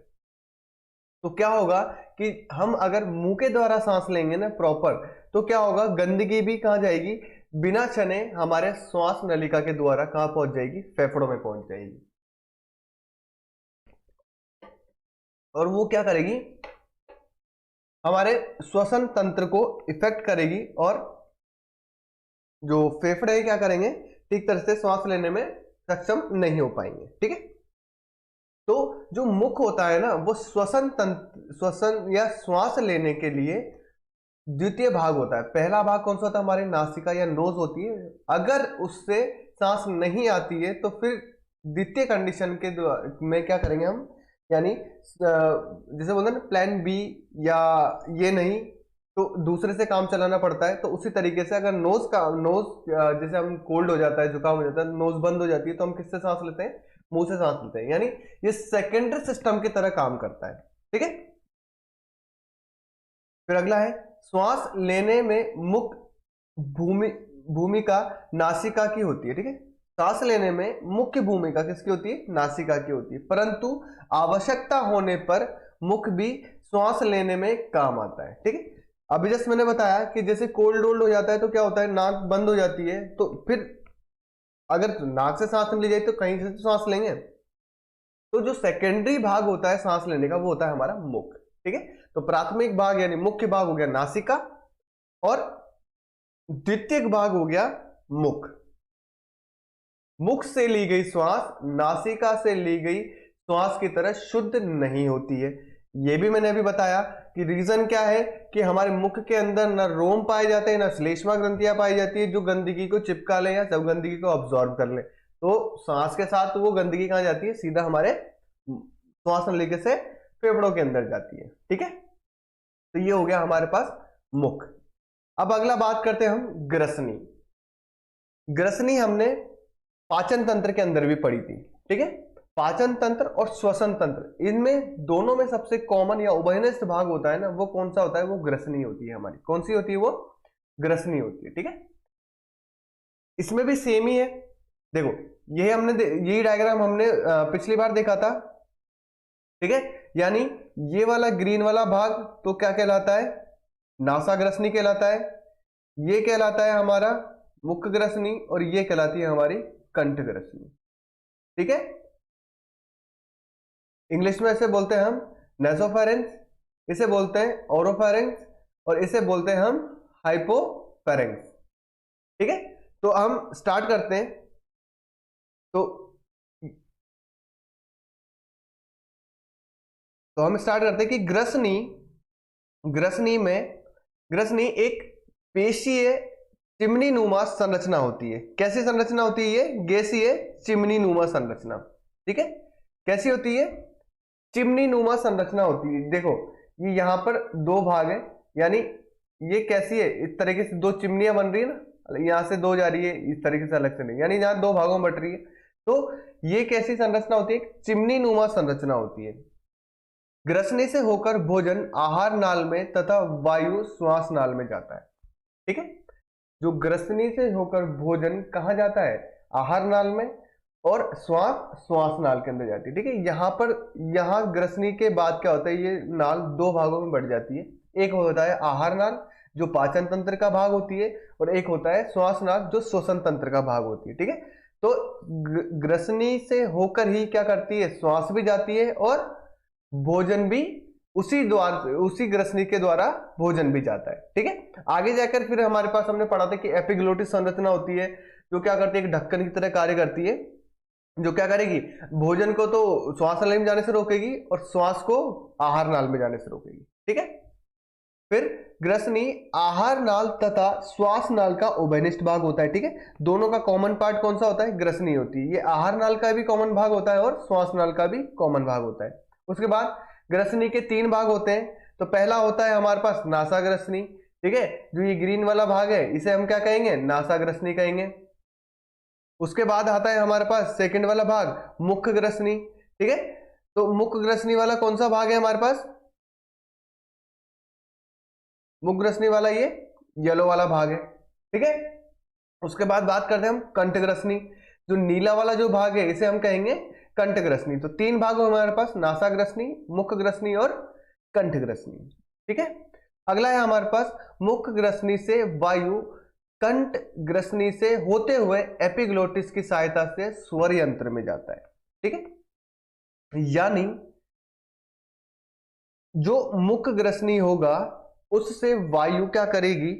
तो क्या होगा कि हम अगर मुंह के द्वारा सांस लेंगे ना प्रॉपर, तो क्या होगा, गंदगी भी कहाँ जाएगी, बिना छने हमारे श्वास नलिका के द्वारा कहाँ पहुंच जाएगी, फेफड़ों में पहुंच जाएगी। और वो क्या करेगी, हमारे श्वसन तंत्र को इफेक्ट करेगी और जो फेफड़े क्या करेंगे, ठीक तरह से श्वास लेने में सक्षम नहीं हो पाएंगे। ठीक है, तो जो मुख होता है ना, वो श्वसन या श्वास लेने के लिए द्वितीय भाग होता है। पहला भाग कौन सा होता है, हमारी नासिका या नोज होती है। अगर उससे सांस नहीं आती है तो फिर द्वितीय कंडीशन के में क्या करेंगे हम, यानी जैसे बोलते हैं ना प्लान बी, या ये नहीं तो दूसरे से काम चलाना पड़ता है। तो उसी तरीके से अगर नोज जैसे हम कोल्ड हो जाता है, जुकाम हो जाता है, नोज बंद हो जाती है, तो हम किससे सांस लेते हैं, मुंह से सांस लेते हैं। यानी ये सेकेंडरी सिस्टम की तरह काम करता है। ठीक है, फिर अगला है श्वास लेने में मुख्य भूमिका नासिका की होती है। ठीक है, सांस लेने में मुख्य भूमिका किसकी होती है, नासिका की होती है, परंतु आवश्यकता होने पर मुख भी श्वास लेने में काम आता है। ठीक है, अभी जैसे मैंने बताया कि जैसे कोल्ड वोल्ड हो जाता है तो क्या होता है, नाक बंद हो जाती है, तो फिर अगर नाक से सांस ली जाए तो कहीं से तो सांस लेंगे। तो जो सेकेंडरी भाग होता है सांस लेने का वो होता है हमारा मुख। ठीक है, तो प्राथमिक भाग यानी मुख्य भाग हो गया नासिका और द्वितीयक भाग हो गया मुख। मुख से ली गई श्वास नासिका से ली गई श्वास की तरह शुद्ध नहीं होती है। ये भी मैंने अभी बताया कि रीजन क्या है कि हमारे मुख के अंदर ना रोम पाए जाते हैं ना श्लेष्मा ग्रंथियां पाई जाती है जो गंदगी को चिपका ले या सब गंदगी को ऑब्जॉर्व कर ले। तो सांस के साथ वो गंदगी कहाँ जाती है, सीधा हमारे श्वास नलिका से फेफड़ों के अंदर जाती है। ठीक है, तो ये हो गया हमारे पास मुख। अब अगला बात करते हैं हम ग्रसनी। ग्रसनी हमने पाचन तंत्र के अंदर भी पढ़ी थी। ठीक है, पाचन तंत्र और श्वसन तंत्र, इनमें दोनों में सबसे कॉमन या उभयनिष्ठ भाग होता है ना, वो कौन सा होता है, वो ग्रसनी होती है हमारी। कौन सी होती है, वो ग्रसनी होती है। ठीक है, इसमें भी सेम ही है। देखो यही डायग्राम हमने पिछली बार देखा था। ठीक है, यानी ये वाला ग्रीन वाला भाग तो क्या कहलाता है, नासाग्रसनी कहलाता है। ये कहलाता है हमारा मुख ग्रसनी और ये कहलाती है हमारी कंठ ग्रसनी। ठीक है, इंग्लिश में इसे बोलते हैं हम नेसोफेरेंस, इसे बोलते हैं ओरोफेरेंस और इसे बोलते हैं हम हाइपोफेरेंस। ठीक है, तो हम स्टार्ट करते हैं। तो हम स्टार्ट करते हैं कि ग्रसनी एक पेशीय चिमनी नुमा संरचना होती है। कैसी संरचना होती है ये, गैसीय चिमनी नुमा संरचना। ठीक है, कैसी होती है, चिमनी नुमा संरचना होती है। देखो ये यहां पर दो भाग है, यानी ये कैसी है, इस तरीके से दो चिमनियां बन रही है ना, यहां से दो जा रही है, इस तरीके से अलग से नहीं, यानी यहां दो भागों में बट रही है। तो ये कैसी संरचना होती है, चिमनी नुमा संरचना होती है। ग्रसनी से होकर भोजन आहार नाल में तथा वायु श्वास नाल में जाता है। ठीक है, जो ग्रसनी से होकर भोजन कहाँ जाता है, आहार नाल में, और श्वास नाल के अंदर जाती है। ठीक है, यहाँ ग्रसनी के बाद क्या होता है, ये नाल दो भागों में बढ़ जाती है। एक होता है आहार नाल जो पाचन तंत्र का भाग होती है, और एक होता है श्वास नाल जो श्वसन तंत्र का भाग होती है। ठीक है, तो ग्रसनी से होकर ही क्या करती है, श्वास भी जाती है और भोजन भी उसी ग्रसनी के द्वारा भोजन भी जाता है। ठीक है, आगे जाकर फिर हमारे पास हमने पढ़ा था कि एपिग्लोटिस संरचना होती है जो क्या करती है, एक ढक्कन की तरह कार्य करती है, जो क्या करेगी, भोजन को तो श्वास नाली में जाने से रोकेगी और श्वास को आहार नाल में जाने से रोकेगी। ठीक है, फिर ग्रसनी आहार नाल तथा श्वास नाल का उभयनिष्ठ भाग होता है। ठीक है, दोनों का कॉमन पार्ट कौन सा होता है, ग्रसनी होती है। ये आहार नाल का भी कॉमन भाग होता है और श्वास नाल का भी कॉमन भाग होता है। उसके बाद ग्रसनी के तीन भाग होते हैं। तो पहला होता है हमारे पास नासाग्रसनी। ठीक है, जो ये ग्रीन वाला भाग है इसे हम क्या कहेंगे, नासाग्रसनी कहेंगे। उसके बाद आता है हमारे पास सेकंड वाला भाग मुख ग्रसनी। ठीक है, तो मुख ग्रसनी वाला कौन सा भाग है हमारे पास, मुख ग्रसनी वाला ये येलो वाला भाग है। ठीक है, उसके बाद बात करते हैं हम कंठ ग्रसनी, जो नीला वाला जो भाग है इसे हम कहेंगे कंठ ग्रसनी। तो तीन भाग हो हमारे पास, नासाग्रसनी, मुख ग्रसनी और कंठ ग्रसनी। ठीक है, अगला है हमारे पास मुख ग्रसनी से वायु कंठ ग्रसनी से होते हुए एपिग्लोटिस की सहायता से स्वर यंत्र में जाता है। ठीक है, यानी जो मुख ग्रसनी होगा उससे वायु क्या करेगी,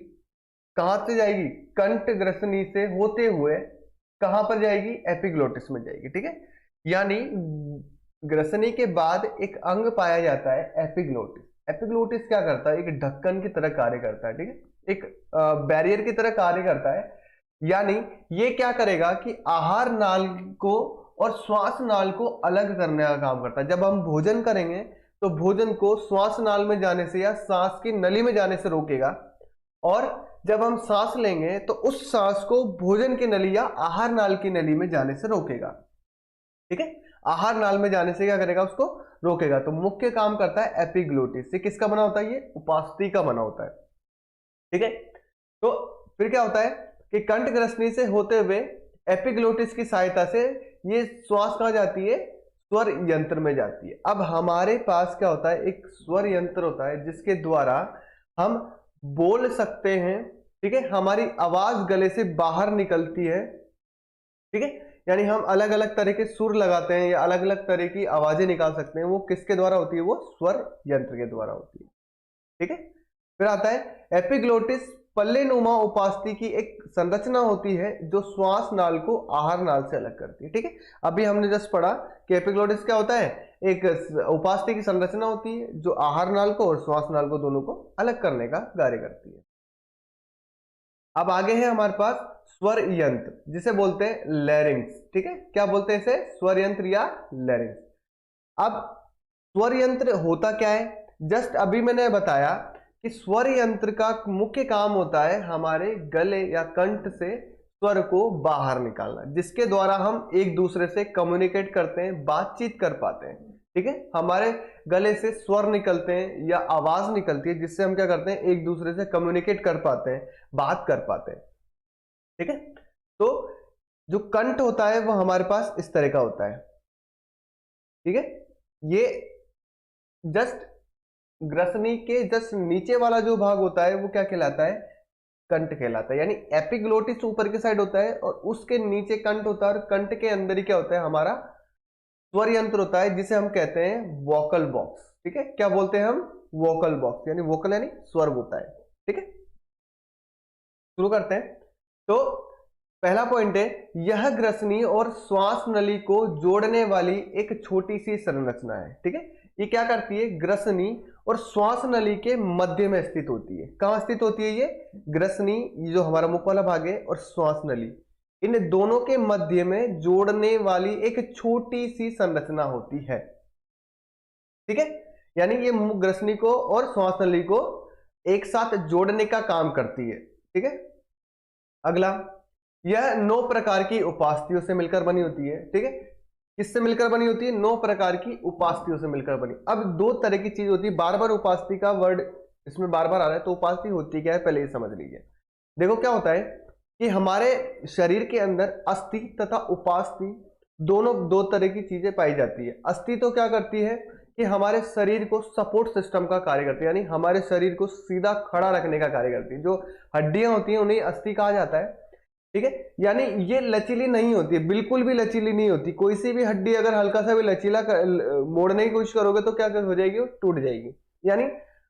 कहां से जाएगी, कंठ ग्रसनी से होते हुए कहां पर जाएगी, एपिग्लोटिस में जाएगी। ठीक है, यानी ग्रसनी के बाद एक अंग पाया जाता है एपिग्लोटिस। एपिग्लोटिस क्या करता है, एक ढक्कन की तरह कार्य करता है। ठीक है, एक बैरियर की तरह कार्य करता है। यानी ये क्या करेगा कि आहार नाल को और श्वास नाल को अलग करने का काम करता है। जब हम भोजन करेंगे तो भोजन को श्वास नाल में जाने से या सांस की नली में जाने से रोकेगा, और जब हम सांस लेंगे तो उस सांस को भोजन की नली या आहार नाल की नली में जाने से रोकेगा। ठीक है, आहार नाल में जाने से क्या करेगा, उसको रोकेगा। तो मुख्य काम करता है एपिग्लोटिस। ये किसका बना होता है, ये उपास्थि का बना होता है। ठीक है, तो फिर क्या होता है कि कंठ ग्रसनी से होते हुए एपिग्लोटिस की सहायता से ये श्वास कहां जाती है, स्वर यंत्र में जाती है। अब हमारे पास क्या होता है, एक स्वर यंत्र होता है जिसके द्वारा हम बोल सकते हैं। ठीक है, हमारी आवाज गले से बाहर निकलती है। ठीक है, यानी हम अलग अलग तरह के सुर लगाते हैं या अलग अलग तरह की आवाजें निकाल सकते हैं। वो किसके द्वारा होती है, वो स्वर यंत्र के द्वारा होती है। ठीक है, फिर आता है एपिग्लोटिस पल्लेनुमा उपास्थि की एक संरचना होती है जो श्वास नाल को आहार नाल से अलग करती है। ठीक है, अभी हमने जस्ट पढ़ा कि एपिग्लोटिस क्या होता है, एक उपास्थि की संरचना होती है जो आहार नाल को और श्वास नाल को दोनों को अलग करने का कार्य करती है। अब आगे है हमारे पास स्वर यंत्र, जिसे बोलते हैं लैरिंग्स। ठीक है, क्या बोलते हैं इसे, स्वर यंत्र या लैरिंग्स। अब स्वर यंत्र होता क्या है, जस्ट अभी मैंने बताया कि स्वर यंत्र का मुख्य काम होता है हमारे गले या कंठ से स्वर को बाहर निकालना, जिसके द्वारा हम एक दूसरे से कम्युनिकेट करते हैं, बातचीत कर पाते हैं। ठीक है, हमारे गले से स्वर निकलते हैं या आवाज निकलती है, जिससे हम क्या करते हैं, एक दूसरे से कम्युनिकेट कर पाते हैं, बात कर पाते हैं। ठीक है, तो जो कंठ होता है वो हमारे पास इस तरह का होता है। ठीक है, ये जस्ट ग्रसनी के जस्ट नीचे वाला जो भाग होता है वो क्या कहलाता है, कंठ कहलाता है। यानी एपिग्लोटिस ऊपर की साइड होता है और उसके नीचे कंठ होता है, और कंठ के अंदर ही क्या होता है, हमारा स्वर यंत्र होता है, जिसे हम कहते हैं वोकल बॉक्स। ठीक है, क्या बोलते हैं हम, वोकल बॉक्स, यानी वोकल यानी स्वर होता है। ठीक है, शुरू करते हैं। तो पहला पॉइंट है, यह ग्रसनी और श्वास नली को जोड़ने वाली एक छोटी सी संरचना है। ठीक है, ये क्या करती है, ग्रसनी और श्वास नली के मध्य में स्थित होती है। कहां स्थित होती है ये ग्रसनी, ये जो हमारा मुख वाला भाग है, और श्वास नली, इन दोनों के मध्य में जोड़ने वाली एक छोटी सी संरचना होती है। ठीक है, यानी ये ग्रसनी को और श्वास नली को एक साथ जोड़ने का काम करती है। ठीक है, अगला, यह 9 प्रकार की उपास्थियों से मिलकर बनी होती है। ठीक है, किससे मिलकर बनी होती है, 9 प्रकार की उपास्थियों से मिलकर बनी। अब 2 तरह की चीज होती है, बार बार उपास्थि का वर्ड इसमें बार बार आ रहा है, तो उपास्थि होती क्या है पहले ये समझ लीजिए। देखो क्या होता है कि हमारे शरीर के अंदर अस्थि तथा उपास्थि दोनों 2 तरह की चीजें पाई जाती है। अस्थि तो क्या करती है कि हमारे शरीर को सपोर्ट सिस्टम का कार्य करती है, यानी हमारे शरीर को सीधा खड़ा रखने का कार्य करती है। जो हड्डियां होती हैं उन्हें अस्थि कहा जाता है। ठीक है, यानी ये लचीली नहीं होती है, बिल्कुल भी लचीली नहीं होती। कोई सी भी हड्डी अगर हल्का सा भी लचीला मोड़ने की कोशिश करोगे तो क्या हो जाएगी, वो टूट जाएगी। यानी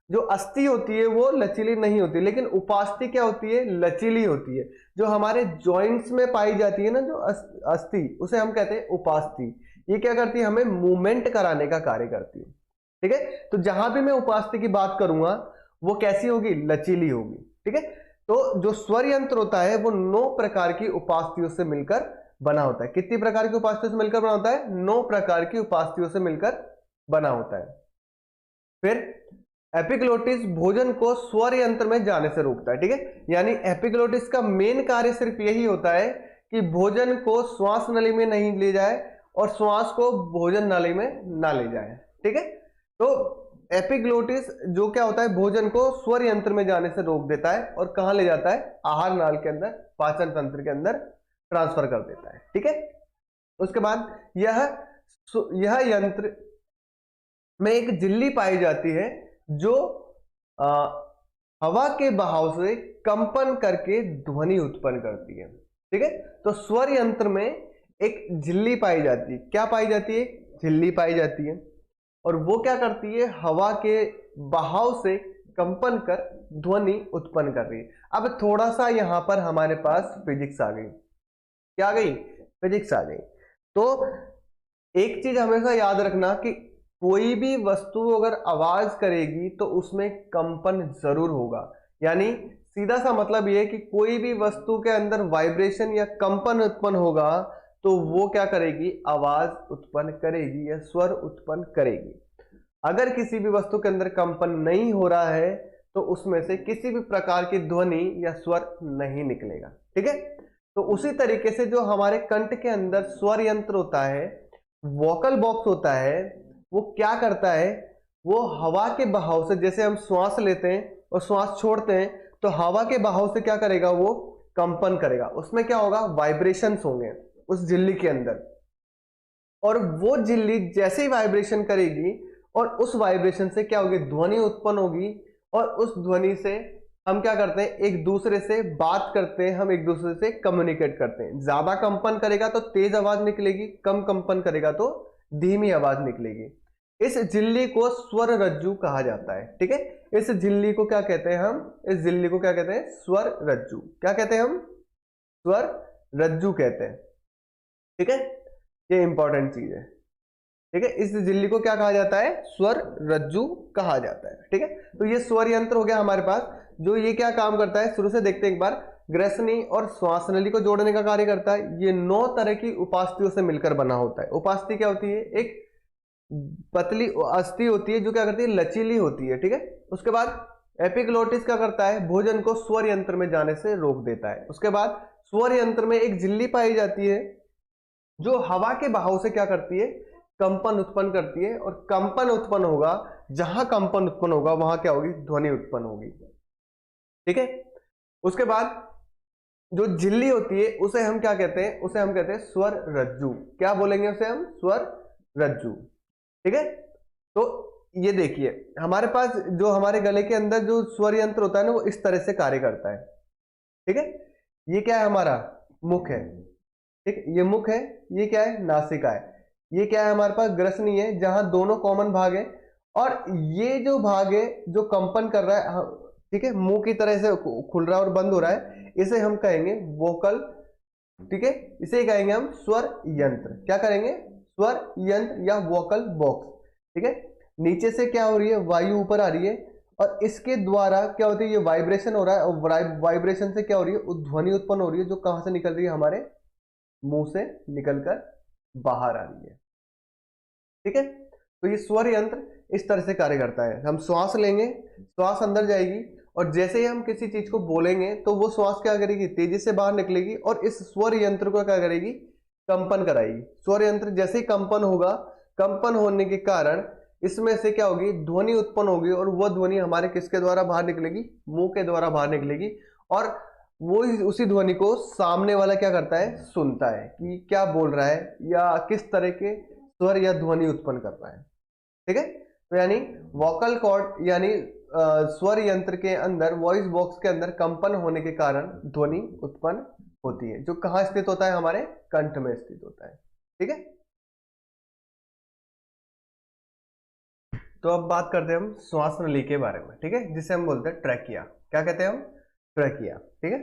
जो अस्थि होती है वो लचीली नहीं होती, लेकिन उपास्थि क्या होती है, लचीली होती है। जो हमारे जॉइंट्स में पाई जाती है ना, जो अस्थि, उसे हम कहते हैं उपास्थि। ये क्या करती है, हमें मूवमेंट कराने का कार्य करती है। ठीक है, तो जहां भी मैं उपास्थि की बात करूंगा वो कैसी होगी, लचीली होगी। ठीक है, तो जो स्वर यंत्र होता है वो 9 प्रकार की उपास्थियों से मिलकर बना होता है। कितनी प्रकार की उपास्थियों से मिलकर बना होता है, 9 प्रकार की उपास्थियों से मिलकर बना होता है। फिर एपिग्लोटिस भोजन को स्वर यंत्र में जाने से रोकता है। ठीक है, यानी एपिग्लोटिस का मेन कार्य सिर्फ यही होता है कि भोजन को श्वास नली में नहीं ले जाए और श्वास को भोजन नाली में ना ले जाए। ठीक है, तो एपिग्लोटिस जो क्या होता है, भोजन को स्वर यंत्र में जाने से रोक देता है और कहां ले जाता है, आहार नाल के अंदर, पाचन तंत्र के अंदर ट्रांसफर कर देता है। ठीक है, उसके बाद यह यंत्र में एक झिल्ली पाई जाती है जो हवा के बहाव से कंपन करके ध्वनि उत्पन्न करती है। ठीक है, तो स्वर यंत्र में एक झिल्ली पाई जाती है। क्या पाई जाती है, झिल्ली पाई जाती है, और वो क्या करती है, हवा के बहाव से कंपन कर ध्वनि उत्पन्न कर रही है। अब थोड़ा सा यहां पर हमारे पास फिजिक्स आ गई। क्या आ गई, फिजिक्स आ गई। तो एक चीज हमेशा याद रखना कि कोई भी वस्तु अगर आवाज करेगी तो उसमें कंपन जरूर होगा। यानी सीधा सा मतलब यह है कि कोई भी वस्तु के अंदर वाइब्रेशन या कंपन उत्पन्न होगा तो वो क्या करेगी, आवाज उत्पन्न करेगी या स्वर उत्पन्न करेगी। अगर किसी भी वस्तु के अंदर कंपन नहीं हो रहा है तो उसमें से किसी भी प्रकार की ध्वनि या स्वर नहीं निकलेगा। ठीक है, तो उसी तरीके से जो हमारे कंठ के अंदर स्वर यंत्र होता है, वोकल बॉक्स होता है, वो क्या करता है, वो हवा के बहाव से, जैसे हम श्वास लेते हैं और श्वास छोड़ते हैं तो हवा के बहाव से क्या करेगा, वो कंपन करेगा। उसमें क्या होगा, वाइब्रेशंस होंगे उस झिल्ली के अंदर, और वो झिल्ली जैसे ही वाइब्रेशन करेगी और उस वाइब्रेशन से क्या होगी, ध्वनि उत्पन्न होगी, और उस ध्वनि से हम क्या करते हैं, एक दूसरे से बात करते हैं, हम एक दूसरे से कम्युनिकेट करते हैं। ज्यादा कंपन करेगा तो तेज आवाज निकलेगी, कम कंपन करेगा तो धीमी आवाज निकलेगी। इस झिल्ली को स्वर रज्जु कहा जाता है। ठीक है, इस झिल्ली को क्या कहते हैं हम, इस झिल्ली को क्या कहते हैं, स्वर रज्जु। क्या कहते हैं हम, स्वर रज्जु कहते हैं। ठीक है, ये इंपॉर्टेंट चीज है। ठीक है, इस झिल्ली को क्या कहा जाता है, स्वर रज्जु कहा जाता है। ठीक है, तो ये स्वर यंत्र हो गया हमारे पास, जो ये क्या काम करता है शुरू से देखते हैं एक बार। ग्रसनी और श्वास नली को जोड़ने का कार्य करता है। ये 9 तरह की उपास्थियों से मिलकर बना होता है। उपास्थि क्या होती है, एक पतली अस्थि होती है जो क्या करती है, लचीली होती है। ठीक है, उसके बाद एपिग्लोटिस क्या करता है, भोजन को स्वर यंत्र में जाने से रोक देता है। उसके बाद स्वर यंत्र में एक झिल्ली पाई जाती है जो हवा के बहाव से क्या करती है, कंपन उत्पन्न करती है। और कंपन उत्पन्न होगा, जहां कंपन उत्पन्न होगा वहां क्या होगी, ध्वनि उत्पन्न होगी। ठीक है, उसके बाद जो झिल्ली होती है उसे हम क्या कहते हैं, उसे हम कहते हैं स्वर रज्जु। क्या बोलेंगे उसे हम, स्वर रज्जु। ठीक है, तो ये देखिए हमारे पास जो हमारे गले के अंदर जो स्वर यंत्र होता है ना, वो इस तरह से कार्य करता है। ठीक है, ये क्या है, हमारा मुख है। ठीक, ये मुख है। ये क्या है, नासिका है। ये क्या है, हमारे पास ग्रसनी है, जहां दोनों कॉमन भाग है। और ये जो भाग है जो कंपन कर रहा है, ठीक है, मुंह की तरह से खुल रहा है और बंद हो रहा है, इसे हम कहेंगे वोकल। ठीक है, इसे कहेंगे हम स्वर यंत्र। क्या करेंगे, स्वर यंत्र या वोकल बॉक्स। ठीक है, नीचे से क्या हो रही है, वायु ऊपर आ रही है और इसके द्वारा क्या होती है, ये वाइब्रेशन हो रहा है और वाइब्रेशन से क्या हो रही है, ध्वनि उत्पन्न हो रही है जो कहां से निकल रही है, हमारे मुंह से निकलकर बाहर आ रही है। ठीक है, तो ये स्वर यंत्र इस तरह से कार्य करता है। हम श्वास लेंगे, श्वास अंदर जाएगी और जैसे ही हम किसी चीज को बोलेंगे तो वो श्वास क्या करेगी, तेजी से बाहर निकलेगी और इस स्वर यंत्र को क्या करेगी, कंपन कराएगी। स्वर यंत्र जैसे ही कंपन होगा, कंपन होने के कारण इसमें से क्या होगी, ध्वनि उत्पन्न होगी और वह ध्वनि हमारे किसके द्वारा बाहर निकलेगी, मुंह के द्वारा बाहर निकलेगी। और वो उसी ध्वनि को सामने वाला क्या करता है, सुनता है कि क्या बोल रहा है या किस तरह के स्वर या ध्वनि उत्पन्न कर रहा है। ठीक है, तो यानी वोकल कॉर्ड यानी स्वर यंत्र के अंदर, वॉइस बॉक्स के अंदर कंपन होने के कारण ध्वनि उत्पन्न होती है, जो कहां स्थित होता है, हमारे कंठ में स्थित होता है। ठीक है, तो अब बात करते हैं हम श्वास नली के बारे में। ठीक है, जिसे हम बोलते हैं ट्रैकिया। क्या कहते हैं हम, ट्रैकिया। ठीक है,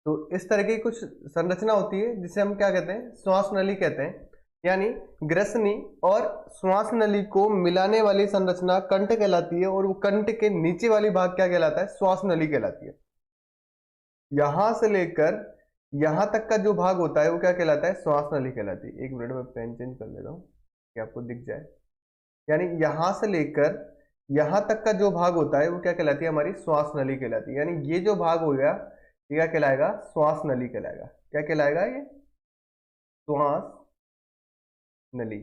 तो इस तरह की कुछ संरचना होती है जिसे हम क्या कहते हैं, श्वास नली कहते हैं। यानी ग्रसनी और श्वास नली को मिलाने वाली संरचना कंठ कहलाती है और वो कंठ के नीचे वाली भाग क्या कहलाता है, श्वास नली कहलाती है। यहां से लेकर यहां तक का जो भाग होता है वो क्या कहलाता है, श्वास नली कहलाती है। एक मिनट में पेन चेंज कर लेता हूं कि आपको दिख जाए। यानी यहां से लेकर यहां तक का जो भाग होता है वो क्या कहलाती है, हमारी श्वास नली कहलाती है। यानी ये जो भाग हो गया ये क्या कहलाएगा, श्वास नली कहलाएगा। क्या कहलाएगा, ये श्वास नली।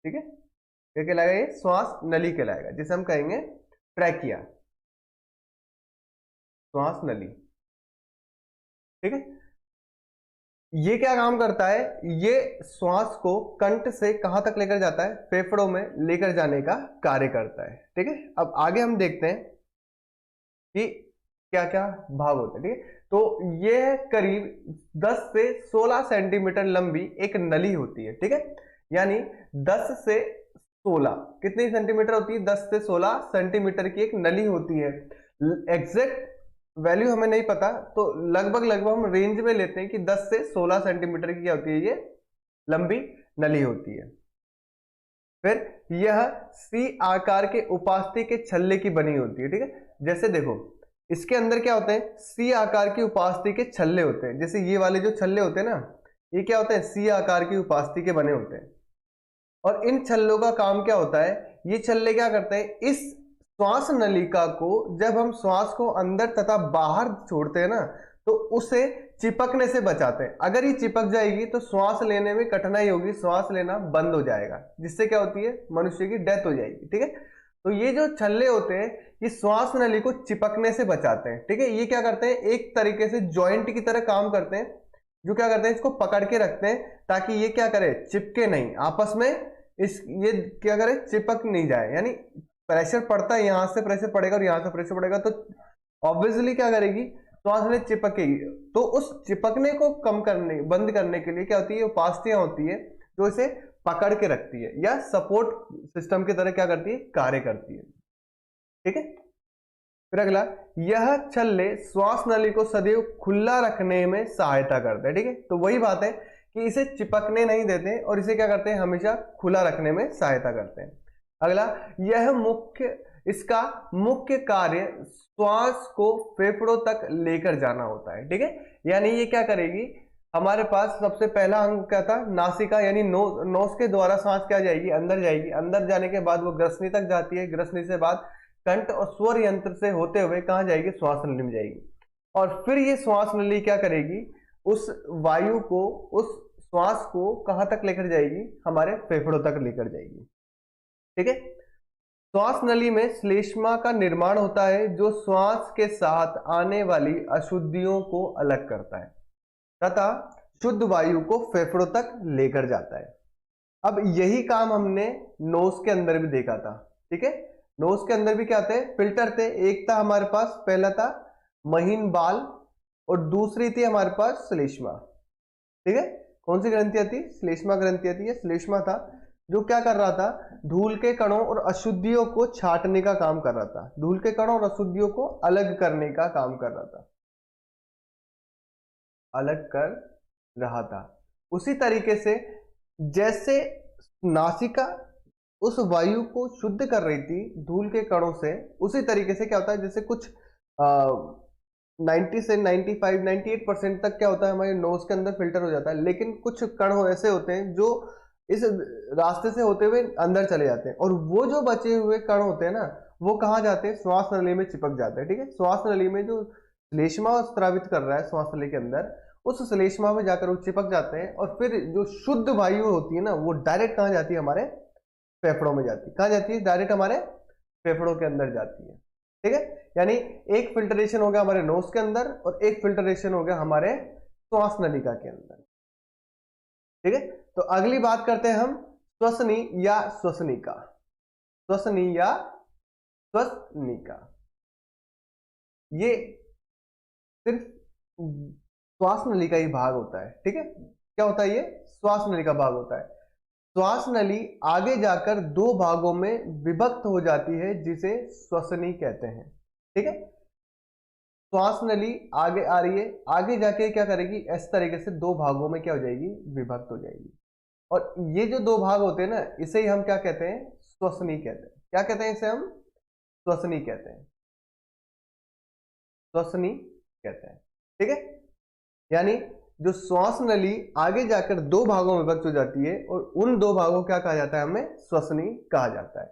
ठीक है, क्या कहलाएगा, ये श्वास नली कहलाएगा, जिसे हम कहेंगे ट्रैकिया, श्वास नली। ठीक है, ये क्या काम करता है, ये श्वास को कंठ से कहां तक लेकर जाता है, फेफड़ों में लेकर जाने का कार्य करता है। ठीक है, अब आगे हम देखते हैं कि क्या क्या भाग होते हैं। ठीक है, तो ये करीब 10 से 16 सेंटीमीटर लंबी एक नली होती है। ठीक है, यानी 10 से 16 कितनी सेंटीमीटर होती है, 10 से 16 सेंटीमीटर की एक नली होती है। एग्जैक्ट वैल्यू हमें नहीं पता, तो लगभग हम रेंज में लेते हैं कि 10 से 16 सेंटीमीटर की क्या होती है, ये लंबी नली होती है। फिर यह सी आकार के उपास्थि के छल्ले की बनी होती है। ठीक है, जैसे देखो इसके अंदर क्या होते हैं, सी आकार की उपास्थि के छल्ले होते हैं। जैसे ये वाले जो छल्ले होते हैं ना, ये क्या होते हैं, सी आकार की उपास्थि के बने होते हैं। और इन छल्लों का काम क्या होता है, ये छल्ले क्या करते हैं, इस श्वास नलिका को जब हम श्वास को अंदर तथा बाहर छोड़ते हैं ना, तो उसे चिपकने से बचाते हैं। अगर ये चिपक जाएगी तो श्वास लेने में कठिनाई होगी, श्वास लेना बंद हो जाएगा, जिससे क्या होती है, मनुष्य की डेथ हो जाएगी। ठीक है, तो ये जो छल्ले होते हैं ये श्वास नली को चिपकने से बचाते हैं। ठीक है, ये क्या करते हैं, एक तरीके से जॉइंट की तरह काम करते हैं, जो क्या करते हैं, इसको पकड़ के रखते हैं ताकि ये क्या करे, चिपके नहीं आपस में, ये क्या करे, चिपक नहीं जाए। यानी प्रेशर पड़ता है, यहां से प्रेशर पड़ेगा और यहां से प्रेशर पड़ेगा तो ऑब्वियसली क्या करेगी, श्वास नली चिपकेगी। तो उस चिपकने को कम करने, बंद करने के लिए क्या होती है, उपास्थियां होती है जो इसे पकड़ के रखती है या सपोर्ट सिस्टम की तरह क्या करती है, कार्य करती है। ठीक है, फिर अगला, यह छल्ले श्वास नली को सदैव खुला रखने में सहायता करते हैं। ठीक है, तो वही बात है कि इसे चिपकने नहीं देते और इसे क्या करते हैं, हमेशा खुला रखने में सहायता करते हैं। अगला, इसका मुख्य कार्य श्वास को फेफड़ों तक लेकर जाना होता है। ठीक है, यानी ये क्या करेगी, हमारे पास सबसे पहला अंग क्या था, नासिका, यानी नोस के द्वारा सांस क्या जाएगी, अंदर जाएगी। अंदर जाने के बाद वो ग्रसनी तक जाती है, ग्रसनी से बाद कंठ और स्वर यंत्र से होते हुए कहाँ जाएगी, श्वास नली में जाएगी। और फिर ये श्वास नली क्या करेगी, उस वायु को, उस श्वास को कहां तक लेकर जाएगी, हमारे फेफड़ों तक लेकर जाएगी। ठीक है, श्वास नली में श्लेष्मा का निर्माण होता है जो श्वास के साथ आने वाली अशुद्धियों को अलग करता है तथा शुद्ध वायु को फेफड़ों तक लेकर जाता है। अब यही काम हमने नोज के अंदर भी देखा था। ठीक है, नोज के अंदर भी क्या थे, फिल्टर थे। एक था हमारे पास, पहला था महीन बाल और दूसरी थी हमारे पास श्लेष्मा। ठीक है, कौन सी ग्रंथि थी, श्लेष्मा ग्रंथि थी। ये श्लेष्मा था जो क्या कर रहा था, धूल के कणों और अशुद्धियों को छांटने का काम कर रहा था, धूल के कणों और अशुद्धियों को अलग करने का काम कर रहा था, अलग कर रहा था। उसी तरीके से जैसे नासिका उस वायु को शुद्ध कर रही थी धूल के कणों से, उसी तरीके से क्या होता है, जैसे कुछ 90 से 95 98% तक क्या होता है, हमारे नोज के अंदर फिल्टर हो जाता है, लेकिन कुछ कण ऐसे होते हैं जो इस रास्ते से होते हुए अंदर चले जाते हैं, और वो जो बचे हुए कण होते हैं ना, वो कहाँ जाते हैं, श्वास नली में चिपक जाते हैं। ठीक है, श्वास नली में जो श्लेष्मा स्रावित कर रहा है श्वास नली के अंदर, उस श्लेष्मा में जाकर वो चिपक जाते हैं, और फिर जो शुद्ध वायु होती है ना, वो डायरेक्ट कहाँ जाती है, हमारे फेफड़ों में जाती है। कहाँ जाती है, डायरेक्ट हमारे फेफड़ों के अंदर जाती है। ठीक है, यानी एक फिल्टरेशन हो गया हमारे नोज के अंदर और एक फिल्टरेशन हो गया हमारे श्वास नलिका के अंदर। ठीक है, तो अगली बात करते हैं हम श्वसनी या श्वसनिका। श्वसनी या श्वसनिका, ये सिर्फ श्वास नली का ही भाग होता है। ठीक है, क्या होता है, ये श्वास नली का भाग होता है। श्वास नली आगे जाकर दो भागों में विभक्त हो जाती है जिसे श्वसनी कहते हैं। ठीक है, श्वास नली आगे आ रही है, आगे जाके क्या करेगी, इस तरीके से दो भागों में क्या हो जाएगी, विभक्त हो जाएगी। और ये जो दो भाग होते हैं ना, इसे ही हम क्या कहते हैं, श्वसनी कहते हैं। क्या कहते हैं इसे हम, श्वसनी कहते हैं, श्वसनी कहते हैं। ठीक है, यानी जो श्वास नली आगे जाकर दो भागों में विभक्त हो जाती है और उन दो भागों क्या कहा जाता है, हमें श्वसनी कहा जाता है।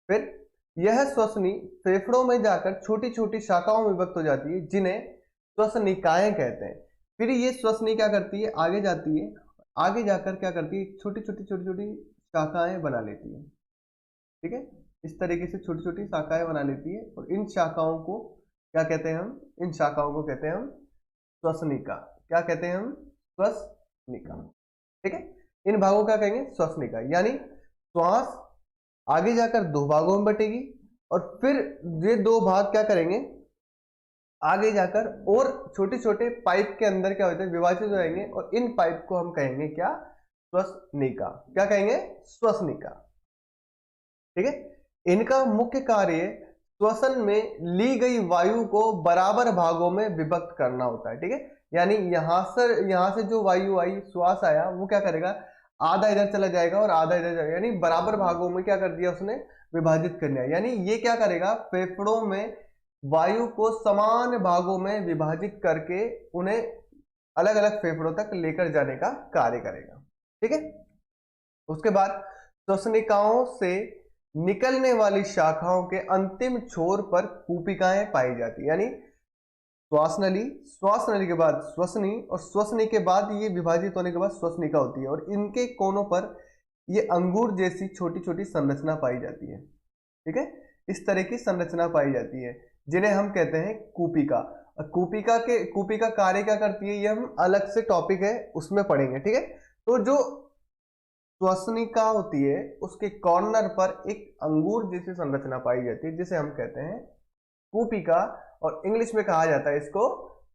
फिर यह श्वसनी फेफड़ों में जाकर छोटी छोटी शाखाओं में विभक्त हो जाती है जिन्हें श्वसनिकाएं कहते हैं। फिर ये श्वसनी क्या करती है, आगे जाती है, आगे जाकर क्या करती है, छोटी छोटी शाखाएं बना लेती है। ठीक है, इस तरीके से छोटी छोटी शाखाएं बना लेती है और इन शाखाओं को क्या कहते हैं हम, इन शाखाओं को कहते हैं हम श्वसनिका। क्या कहते हैं हम, श्वसनिका। ठीक है, इन भागों को क्या कहेंगे, श्वसनिका। यानी श्वास आगे जाकर दो भागों में बटेगी और फिर ये दो भाग क्या करेंगे, आगे जाकर और छोटे छोटे पाइप के अंदर क्या होते हैं, विभाजित हो जाएंगे और इन पाइप को हम कहेंगे क्या, श्वसनिका। क्या कहेंगे, श्वसनिका। ठीक है, इनका मुख्य कार्य श्वसन में ली गई वायु को बराबर भागों में विभक्त करना होता है। ठीक है, यानी यहां से जो वायु आई, श्वास आया, वो क्या करेगा, आधा इधर चला जाएगा और आधा इधर जाएगा, यानी बराबर भागों में क्या कर दिया उसने, विभाजित कर लिया। यानी ये क्या करेगा, फेफड़ों में वायु को समान भागों में विभाजित करके उन्हें अलग अलग फेफड़ों तक लेकर जाने का कार्य करेगा। ठीक है, उसके बाद श्वसनिकाओं से निकलने वाली शाखाओं के अंतिम छोर पर कूपिकाएं पाई जाती है। यानी श्वास नली के बाद श्वसनी और श्वसनी के बाद ये विभाजित होने के बाद श्वसनिका होती है और इनके कोनों पर ये अंगूर जैसी छोटी छोटी संरचना पाई जाती है। ठीक है, इस तरह की संरचना पाई जाती है जिन्हें हम कहते हैं कूपिका। कूपिका कार्य क्या करती है, ये हम अलग से टॉपिक है उसमें पढ़ेंगे। ठीक है, तो जो श्वसनिका होती है उसके कॉर्नर पर एक अंगूर जैसी संरचना पाई जाती है जिसे हम कहते हैं कूपिका और इंग्लिश में कहा जाता है इसको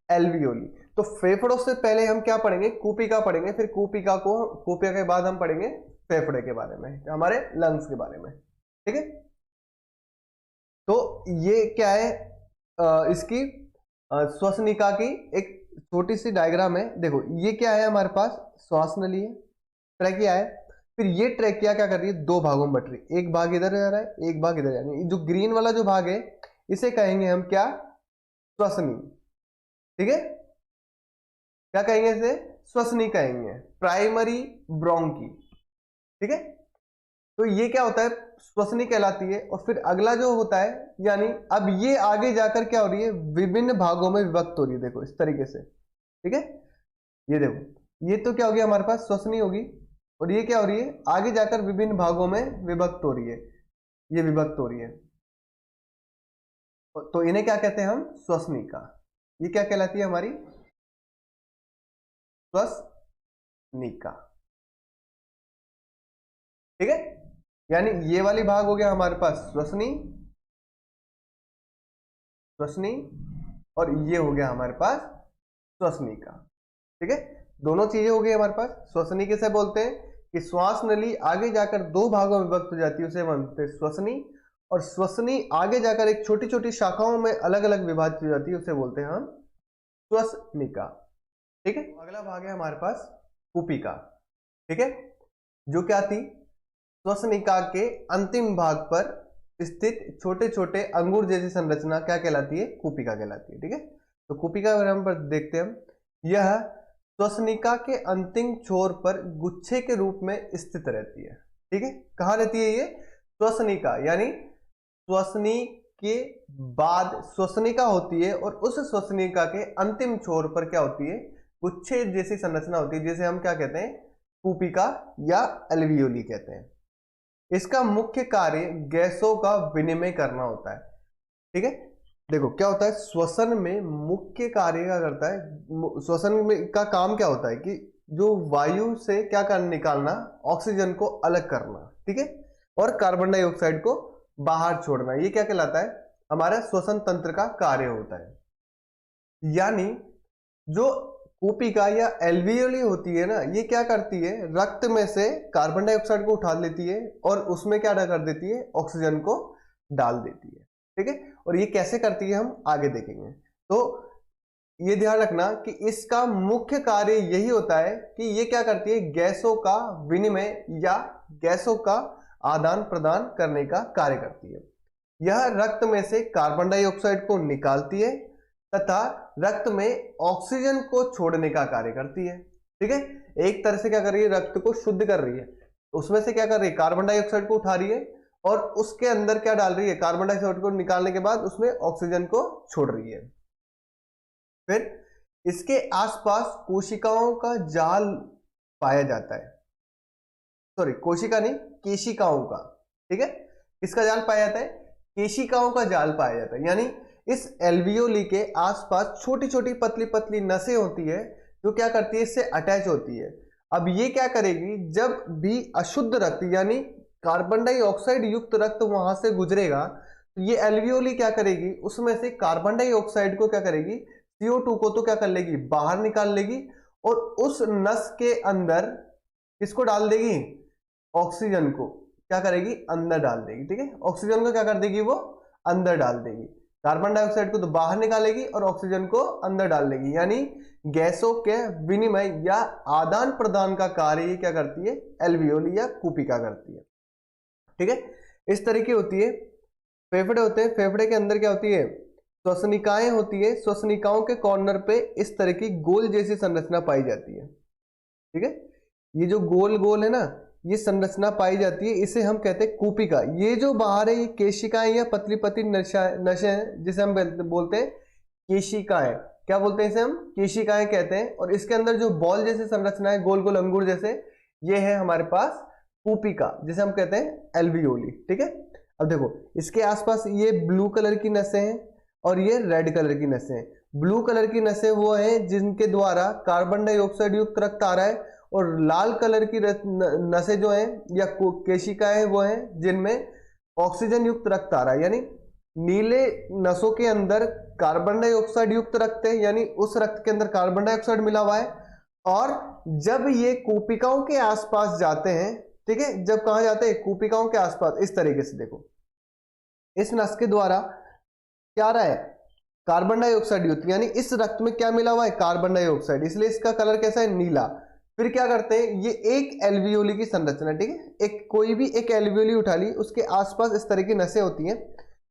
एल्वियोली। तो फेफड़ों से पहले हम क्या पढ़ेंगे, कूपिका पढ़ेंगे, फिर कूपिका के बाद हम पढ़ेंगे फेफड़े के बारे में, हमारे लंग्स के बारे में, ठीक है। तो ये क्या है, इसकी श्वसनिका की एक छोटी सी डायग्राम है। देखो ये क्या है, हमारे पास श्वास नली है, ट्रैकिया है, फिर ये ट्रैकिया क्या कर रही है, दो भागों में बट रही है, एक भाग इधर जा रहा है, एक भाग इधर जा रहा है। जो ग्रीन वाला जो भाग है इसे कहेंगे हम क्या, श्वसनी, ठीक है। क्या कहेंगे इसे, श्वसनी कहेंगे, प्राइमरी ब्रोंकी, ठीक है। तो ये क्या होता है, श्वसनी कहलाती है। और फिर अगला जो होता है, यानी अब ये आगे जाकर क्या हो रही है, विभिन्न भागों में विभक्त हो रही है, देखो इस तरीके से, ठीक है। ये देखो, ये तो क्या हो गया हमारे पास, श्वसनी होगी, और ये क्या हो रही है, आगे जाकर विभिन्न भागों में विभक्त हो रही है, ये विभक्त हो रही है। तो इन्हें क्या कहते हैं हम, श्वसनिका। ये क्या कहलाती है हमारी, श्वसनिका, ठीक है। यानी ये वाली भाग हो गया हमारे पास श्वसनी, श्वसनी, और ये हो गया हमारे पास श्वसनिका, ठीक है। दोनों चीजें हो गई हमारे पास। श्वसनी किसे बोलते हैं कि श्वास नली आगे जाकर दो भागों में विभक्त हो जाती है, उसे बोलते हैं श्वसनी। और श्वसनी आगे जाकर एक छोटी छोटी शाखाओं में अलग अलग विभाजित हो जाती है, उसे बोलते हैं हम श्वसनिका, ठीक है। अगला भाग है हमारे पास कूपिका, ठीक है, जो क्या थी, श्वसनिका के अंतिम भाग पर स्थित छोटे छोटे अंगूर जैसी संरचना क्या कहलाती है, कूपिका कहलाती है, ठीक है। तो कूपिका पर देखते हैं हम, यह श्वसनिका के अंतिम छोर पर गुच्छे के रूप में स्थित रहती है, ठीक है। कहाँ रहती है ये, श्वसनिका, यानी श्वसनी के बाद श्वसनिका होती है, और उस श्वसनिका के अंतिम छोर पर क्या होती है, गुच्छे जैसी संरचना होती है, जिसे हम क्या कहते हैं, कूपिका या एल्वियोली कहते हैं। इसका मुख्य कार्य गैसों का विनिमय करना होता है, ठीक है। देखो क्या होता है, श्वसन में मुख्य कार्य क्या करता है, श्वसन में का काम क्या होता है कि जो वायु से क्या करना, निकालना, ऑक्सीजन को अलग करना, ठीक है, और कार्बन डाइऑक्साइड को बाहर छोड़ना, ये क्या कहलाता है, हमारा श्वसन तंत्र का कार्य होता है। यानी जो कूपिका या एल्वियोली होती है ना, ये क्या करती है, रक्त में से कार्बन डाइऑक्साइड को उठा लेती है और उसमें क्या कर देती है, ऑक्सीजन को डाल देती है, ठीक है। और ये कैसे करती है हम आगे देखेंगे। तो ये ध्यान रखना कि इसका मुख्य कार्य यही होता है कि ये क्या करती है, गैसों का विनिमय या गैसों का आदान प्रदान करने का कार्य करती है। यह रक्त में से कार्बन डाइऑक्साइड को निकालती है तथा रक्त में ऑक्सीजन को छोड़ने का कार्य करती है, ठीक है। एक तरह से क्या कर रही है, रक्त को शुद्ध कर रही है, उसमें से क्या कर रही है, कार्बन डाइऑक्साइड को उठा रही है और उसके अंदर क्या डाल रही है, कार्बन डाइऑक्साइड को निकालने के बाद उसमें ऑक्सीजन को छोड़ रही है। फिर इसके आसपास कोशिकाओं का जाल पाया जाता है, सॉरी कोशिका नहीं, केशिकाओं का, ठीक है। किसका जाल पाया जाता है, केशिकाओं का जाल पाया जाता है। यानी इस एल्वियोली के आसपास छोटी छोटी पतली पतली नसें होती है जो क्या करती है, इससे अटैच होती है। अब ये क्या करेगी, जब भी अशुद्ध रक्त यानी कार्बन डाइऑक्साइड युक्त रक्त वहां से गुजरेगा, तो ये एल्वियोली क्या करेगी, उसमें से कार्बन डाइऑक्साइड को क्या करेगी, CO2 को तो क्या कर लेगी, बाहर निकाल लेगी, और उस नस के अंदर किसको डाल देगी, ऑक्सीजन को क्या करेगी, अंदर डाल देगी, ठीक है। ऑक्सीजन को क्या कर देगी, वो अंदर डाल देगी, कार्बन डाइऑक्साइड को तो बाहर निकालेगी और ऑक्सीजन को अंदर डाल देगी। यानी गैसों के विनिमय या आदान प्रदान का कार्य क्या करती है, एल्वियोली या कूपिका करती है, ठीक है। इस तरह की होती है। फेफड़े होते हैं, फेफड़े के अंदर क्या होती है, श्वसनिकाएं होती है। श्वसनिकाओं के कॉर्नर पे इस तरह की गोल जैसी संरचना पाई जाती है, ठीक है। ये जो गोल गोल है ना, ये संरचना पाई जाती है, इसे हम कहते हैं कूपिका। ये जो बाहर है ये केशिकाएं या पतली पतली नसें हैं, जिसे हम बोलते हैं केशिकाएं। क्या बोलते हैं इसे हम, केशिकाएं कहते हैं। और इसके अंदर जो बॉल जैसी संरचना है, गोल गोल अंगूर जैसे, ये है हमारे पास कूपिका, जिसे हम कहते हैं एल्वियोली, ठीक है। अब देखो इसके आसपास ये ब्लू कलर की नसें हैं और ये रेड कलर की नसें हैं। ब्लू कलर की नसें वो हैं जिनके द्वारा कार्बन डाइऑक्साइड युक्त रक्त आ रहा है, और लाल कलर की नसें जो हैं या केशिकाएं वो हैं जिनमें ऑक्सीजन युक्त रक्त आ रहा है। यानी नीले नसों के अंदर कार्बन डाइऑक्साइड युक्त रक्त है, यानी उस रक्त के अंदर कार्बन डाइऑक्साइड मिला हुआ है, और जब ये कूपिकाओं के आसपास जाते हैं ठीक है, जब कहाँ जाते हैं, कूपिकाओं के आसपास, इस तरीके से देखो, इस नस के द्वारा क्या आ रहा है, कार्बन डाइऑक्साइड युक्त, यानी इस रक्त में क्या मिला हुआ है, कार्बन डाइऑक्साइड, इसलिए इसका कलर कैसा है, नीला। फिर क्या करते हैं, ये एक एल्वियोली की संरचना, ठीक है, एक कोई भी एक एल्वियोली उठा ली, उसके आसपास इस तरह की नसें होती हैं,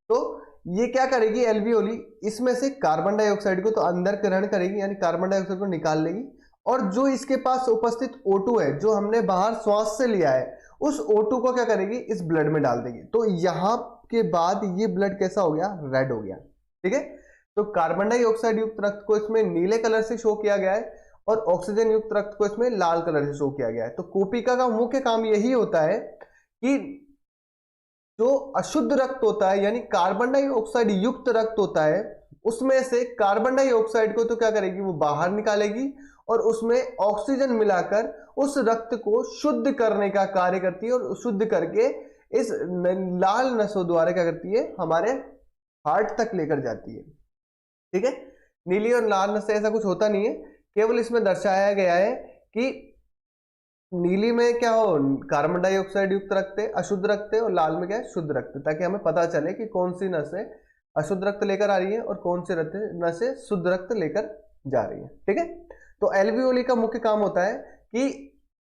तो ये क्या करेगी एल्वियोली, इसमें से कार्बन डाइऑक्साइड को तो अंदर ग्रहण करेगी, यानी कार्बन डाइऑक्साइड को निकाल लेगी, और जो इसके पास उपस्थित O2 है, जो हमने बाहर श्वास से लिया है, उस O2 को क्या करेगी, इस ब्लड में डाल देगी। तो यहां के बाद ये ब्लड कैसा हो गया, रेड हो गया, ठीक है। तो कार्बन डाइऑक्साइड युक्त रक्त को इसमें नीले कलर से शो किया गया है, और ऑक्सीजन युक्त रक्त को इसमें लाल कलर से शो किया गया है। तो कूपिका का मुख्य काम यही होता है कि जो अशुद्ध रक्त होता है, यानी कार्बन डाइऑक्साइड युक्त रक्त होता है, उसमें से कार्बन डाइऑक्साइड को तो क्या करेगी, वो बाहर निकालेगी, और उसमें ऑक्सीजन मिलाकर उस रक्त को शुद्ध करने का कार्य करती है, और शुद्ध करके इस लाल नसों द्वारा क्या करती है, हमारे हार्ट तक लेकर जाती है, ठीक है। नीली और लाल नसें ऐसा कुछ होता नहीं है, केवल इसमें दर्शाया गया है कि नीली में क्या हो, कार्बन डाइऑक्साइड युक्त रक्त है, अशुद्ध रक्त है, और लाल में क्या है, शुद्ध रक्त, ताकि हमें पता चले कि कौन सी नसें अशुद्ध रक्त लेकर आ रही है और कौन सी नसें शुद्ध रक्त लेकर जा रही है, ठीक है। तो एल्वियोली का मुख्य काम होता है कि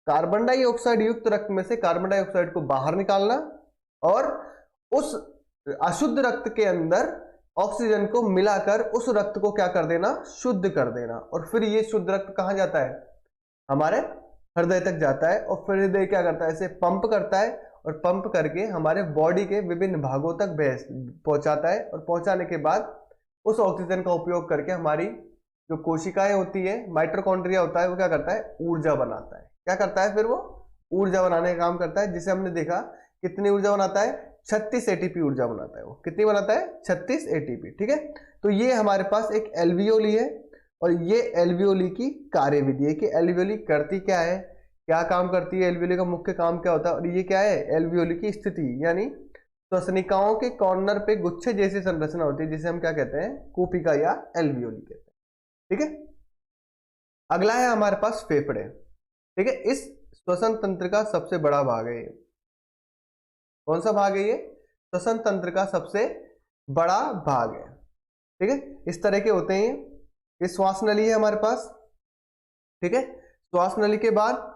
कार्बन डाइऑक्साइड युक्त रक्त में से कार्बन डाइऑक्साइड को बाहर निकालना, और उस अशुद्ध रक्त के अंदर ऑक्सीजन को मिलाकर उस रक्त को क्या कर देना, शुद्ध कर देना, और फिर ये शुद्ध रक्त कहां जाता है, हमारे हृदय तक जाता है, और फिर हृदय क्या करता है, इसे पंप करता है, और पंप करके हमारे बॉडी के विभिन्न भागों तक पहुंचाता है, और पहुंचाने के बाद उस ऑक्सीजन का उपयोग करके हमारी जो कोशिकाएं होती है, माइटोकॉन्ड्रिया होता है, वो क्या करता है, ऊर्जा बनाता है। क्या करता है, फिर वो ऊर्जा बनाने का काम करता है, जिसे हमने देखा कितनी ऊर्जा बनाता है, 36 एटीपी ऊर्जा बनाता है। वो कितनी बनाता है, 36 एटीपी, ठीक है। तो ये हमारे पास एक एल्वियोली है, और ये एल्वियोली की कार्यविधि है कि एल्वियोली करती क्या है, क्या काम करती है, एल्वियोली का मुख्य काम क्या होता है, और ये क्या है, एल्वियोली की स्थिति, यानी श्वसनिकाओं के कॉर्नर पे गुच्छे जैसी संरचना होती है, जिसे हम क्या कहते हैं, कूपिका या एल्वियोली कहते हैं, ठीक है। अगला है हमारे पास फेफड़े, ठीक है। इस श्वसन तंत्र का सबसे बड़ा भाग है, कौन सा भाग है ये, श्वसन तंत्र का सबसे बड़ा भाग है, ठीक है। इस तरह के होते हैं, ये श्वास नली है हमारे पास, ठीक है। श्वास नली के बाद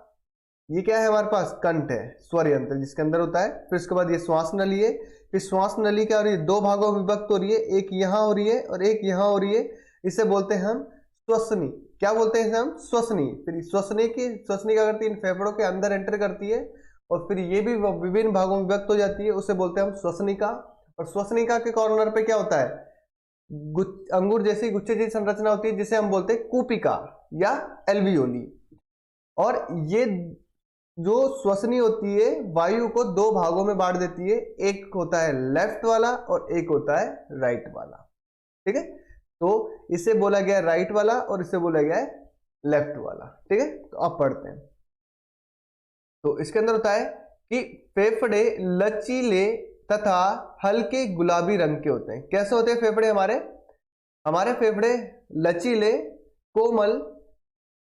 ये क्या है हमारे पास, कंठ है, स्वर यंत्र जिसके अंदर होता है। फिर उसके बाद ये श्वास नली है, फिर श्वास नली क्या हो रही है, दो भागों में विभक्त हो रही है, एक यहाँ हो रही है और एक यहाँ हो रही है, इसे बोलते हैं हम श्वसनी। क्या बोलते हैं इसे हम, श्वसनी। फिर श्वसनी क्या करती है, इन फेफड़ों के अंदर एंटर करती है, और फिर ये भी विभिन्न भागों में विभक्त हो जाती है, उसे बोलते हैं हम श्वसनिका। और श्वसनिका के कॉर्नर पे क्या होता है, अंगूर जैसी गुच्छे जैसी संरचना होती है, जिसे हम बोलते हैं कूपिका या एल्वियोली। और ये जो श्वसनी होती है, वायु को दो भागों में बांट देती है, एक होता है लेफ्ट वाला और एक होता है राइट वाला, ठीक है। तो इसे बोला गया राइट वाला और इसे बोला गया है लेफ्ट वाला, ठीक है। तो अब पढ़ते हैं। तो इसके अंदर होता है कि फेफड़े लचीले तथा हल्के गुलाबी रंग के होते हैं। कैसे होते हैं फेफड़े हमारे फेफड़े लचीले, कोमल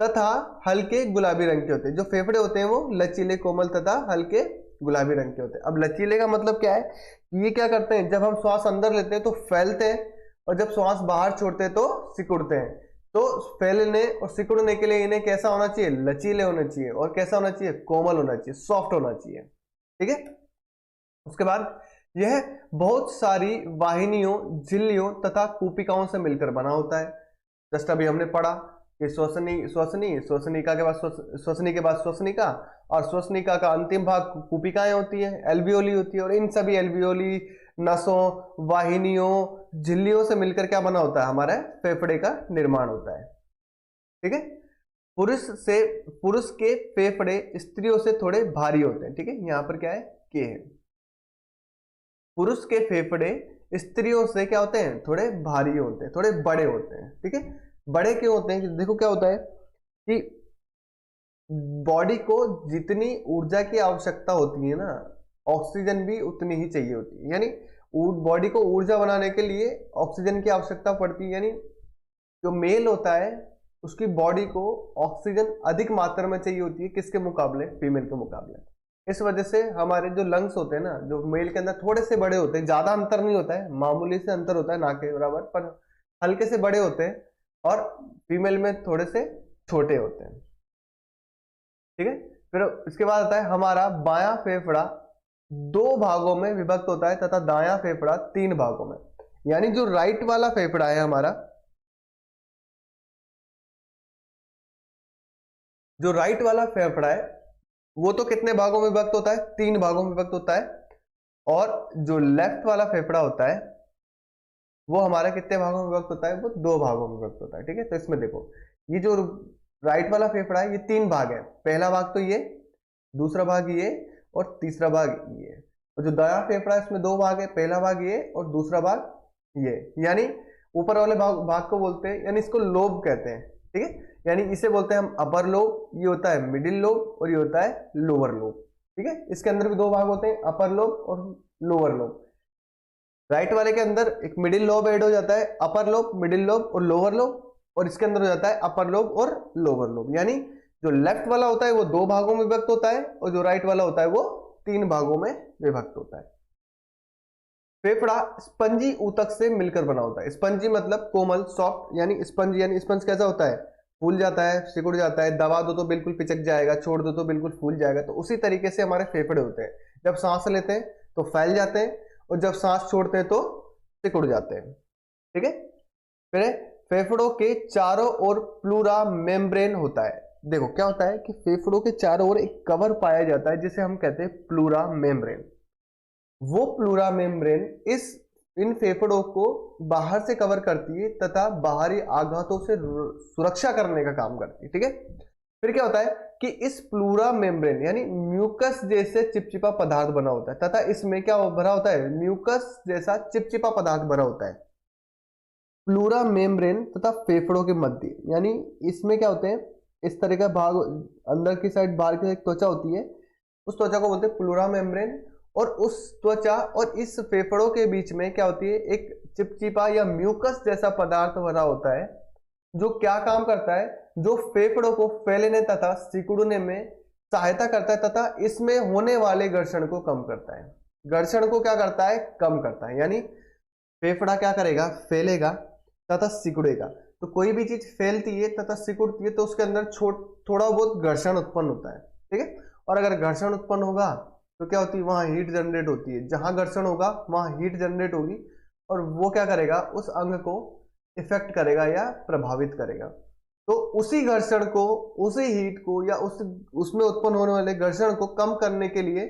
तथा हल्के गुलाबी रंग के होते हैं। जो फेफड़े होते हैं वो लचीले, कोमल तथा हल्के गुलाबी रंग के होते हैं। अब लचीले का मतलब क्या है, ये क्या करते हैं, जब हम श्वास अंदर लेते हैं तो फैलते हैं, और जब श्वास बाहर छोड़ते हैं तो सिकुड़ते हैं। तो फैलने और सिकुड़ने के लिए इन्हें कैसा होना चाहिए, लचीले होने चाहिए, और कैसा होना चाहिए, कोमल होना चाहिए, सॉफ्ट होना चाहिए, ठीक है। उसके बाद यह बहुत सारी वाहिनियों, झिल्लियों तथा कूपिकाओं से मिलकर बना होता है। जस्ट अभी हमने पढ़ा कि श्वसनिका के बाद श्वसनिका, और श्वसनिका का अंतिम भाग कूपिकाएं होती है, एल्वियोली होती है, और इन सभी एल्वियोली, नसों, वाहिनियों, झिल्लियों से मिलकर क्या बना होता है, हमारे फेफड़े का निर्माण होता है, ठीक है। पुरुष के फेफड़े स्त्रियों से थोड़े भारी होते हैं, ठीक है। यहाँ पर क्या है, के है। पुरुष के फेफड़े स्त्रियों से क्या होते हैं, थोड़े भारी होते हैं, थोड़े बड़े होते हैं, ठीक है। बड़े क्यों होते हैं, कि देखो क्या होता है कि बॉडी को जितनी ऊर्जा की आवश्यकता होती है ना, ऑक्सीजन भी उतनी ही चाहिए होती है। यानी बॉडी को ऊर्जा बनाने के लिए ऑक्सीजन की आवश्यकता पड़ती है। यानी जो मेल होता है उसकी बॉडी को ऑक्सीजन अधिक मात्रा में चाहिए होती है, किसके मुकाबले, फीमेल के मुकाबले, इस वजह से हमारे जो लंग्स होते हैं ना, जो मेल के अंदर थोड़े से बड़े होते हैं, ज्यादा अंतर नहीं होता है, मामूली से अंतर होता है ना के बराबर, पर हल्के से बड़े होते हैं, और फीमेल में थोड़े से छोटे होते हैं। ठीक है, फिर इसके बाद आता है हमारा बायां फेफड़ा 2 भागों में विभक्त होता है तथा दायां फेफड़ा 3 भागों में। यानी जो राइट वाला फेफड़ा है हमारा, जो राइट वाला फेफड़ा है वो तो कितने भागों में विभक्त होता है? 3 भागों में विभक्त होता है। और जो लेफ्ट वाला फेफड़ा होता है वो हमारा कितने भागों में विभक्त होता है? वो 2 भागों में विभक्त होता है। ठीक है, तो इसमें देखो, ये जो राइट वाला फेफड़ा है ये 3 भाग है। पहला भाग तो ये, दूसरा भाग ये, और तीसरा भाग ये। और जो दायां फेफड़ा है इसमें 2 भाग है, पहला भाग ये और दूसरा भाग ये। यानी ऊपर वाले भाग को बोलते हैं, यानी इसको लोब कहते हैं। ठीक है, यानी इसे बोलते हैं हम अपर लोब, ये होता है मिडिल लोब, और ये होता है लोअर लोब। ठीक है, इसके अंदर भी 2 भाग होते हैं, अपर लोब और लोअर लोब। राइट वाले के अंदर एक मिडिल लोब ऐड हो जाता है, अपर लोब, मिडिल लोब और लोअर लोब, और इसके अंदर हो जाता है अपर लोब और लोअर लोब। यानी जो लेफ्ट वाला होता है वो 2 भागों में विभक्त होता है, और जो राइट वाला होता है वो 3 भागों में विभक्त होता है। फेफड़ा स्पंजी ऊतक से मिलकर बना होता है। स्पंजी मतलब कोमल, सॉफ्ट, यानी स्पंज, यानी स्पंज कैसा होता है? फूल जाता है, सिकुड़ जाता है, दबा दो तो बिल्कुल पिचक जाएगा, छोड़ दो तो बिल्कुल फूल जाएगा। तो उसी तरीके से हमारे फेफड़े होते हैं, जब सांस लेते हैं तो फैल जाते हैं, और जब सांस छोड़ते हैं तो सिकुड़ जाते हैं। ठीक है, फिर फेफड़ों के चारों ओर प्लूरा मेम्ब्रेन होता है। देखो क्या होता है कि फेफड़ों के चारों ओर एक कवर पाया जाता है जिसे हम कहते हैं प्लूरा मेम्ब्रेन। वो प्लूरा मेम्ब्रेन इन फेफड़ों को बाहर से कवर करती है तथा बाहरी आघातों से सुरक्षा करने का काम करती है। ठीक है, फिर क्या होता है कि इस प्लूरा मेम्ब्रेन यानी म्यूकस जैसे चिपचिपा पदार्थ बना होता है, तथा इसमें क्या भरा होता है? म्यूकस जैसा चिपचिपा पदार्थ भरा होता है। प्लूरा मेम्ब्रेन तथा फेफड़ों के मध्य, यानी इसमें क्या होते हैं, इस तरह का भाग अंदर की साइड, बाहर की साइड त्वचा होती है, उस त्वचा को बोलते हैं प्लूरा मेम्ब्रेन। और उस त्वचा और इस फेफड़ों के बीच में क्या होती है? एक चिपचिपा या म्यूकस जैसा पदार्थ भरा होता है, जो क्या काम करता है? जो फेफड़ों को फैलने तथा सिकुड़ने में सहायता करता है, तथा इसमें होने वाले घर्षण को कम करता है। घर्षण को क्या करता है? कम करता है। यानी फेफड़ा क्या करेगा? फैलेगा तथा सिकुड़ेगा। तो कोई भी चीज फैलती है तथा सिकुड़ती है तो उसके अंदर थोड़ा बहुत घर्षण उत्पन्न होता है। ठीक है, और अगर घर्षण उत्पन्न होगा तो क्या होती है? वहां हीट जनरेट होती है। जहां घर्षण होगा वहां हीट जनरेट होगी, और वो क्या करेगा? उस अंग को इफेक्ट करेगा या प्रभावित करेगा। तो उसी घर्षण को, उसी हीट को, या उसमें उत्पन्न होने वाले घर्षण को कम करने के लिए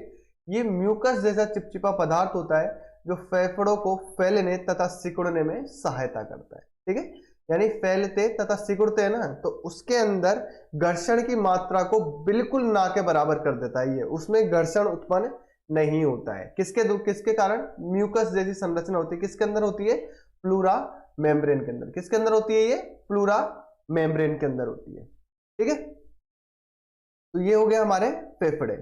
ये म्यूकस जैसा चिपचिपा पदार्थ होता है, जो फेफड़ों को फैलने तथा सिकुड़ने में सहायता करता है। ठीक है, यानी फैलते तथा सिकुड़ते हैं ना, तो उसके अंदर घर्षण की मात्रा को बिल्कुल ना के बराबर कर देता है। ये उसमें घर्षण उत्पन्न नहीं होता है। किसके कारण? म्यूकस जैसी संरचना होती है। किसके अंदर होती है? प्लूरा मेम्ब्रेन के अंदर। किसके अंदर होती है? ये प्लूरा मेम्ब्रेन के अंदर होती है। ठीक है, तो ये हो गया हमारे फेफड़े।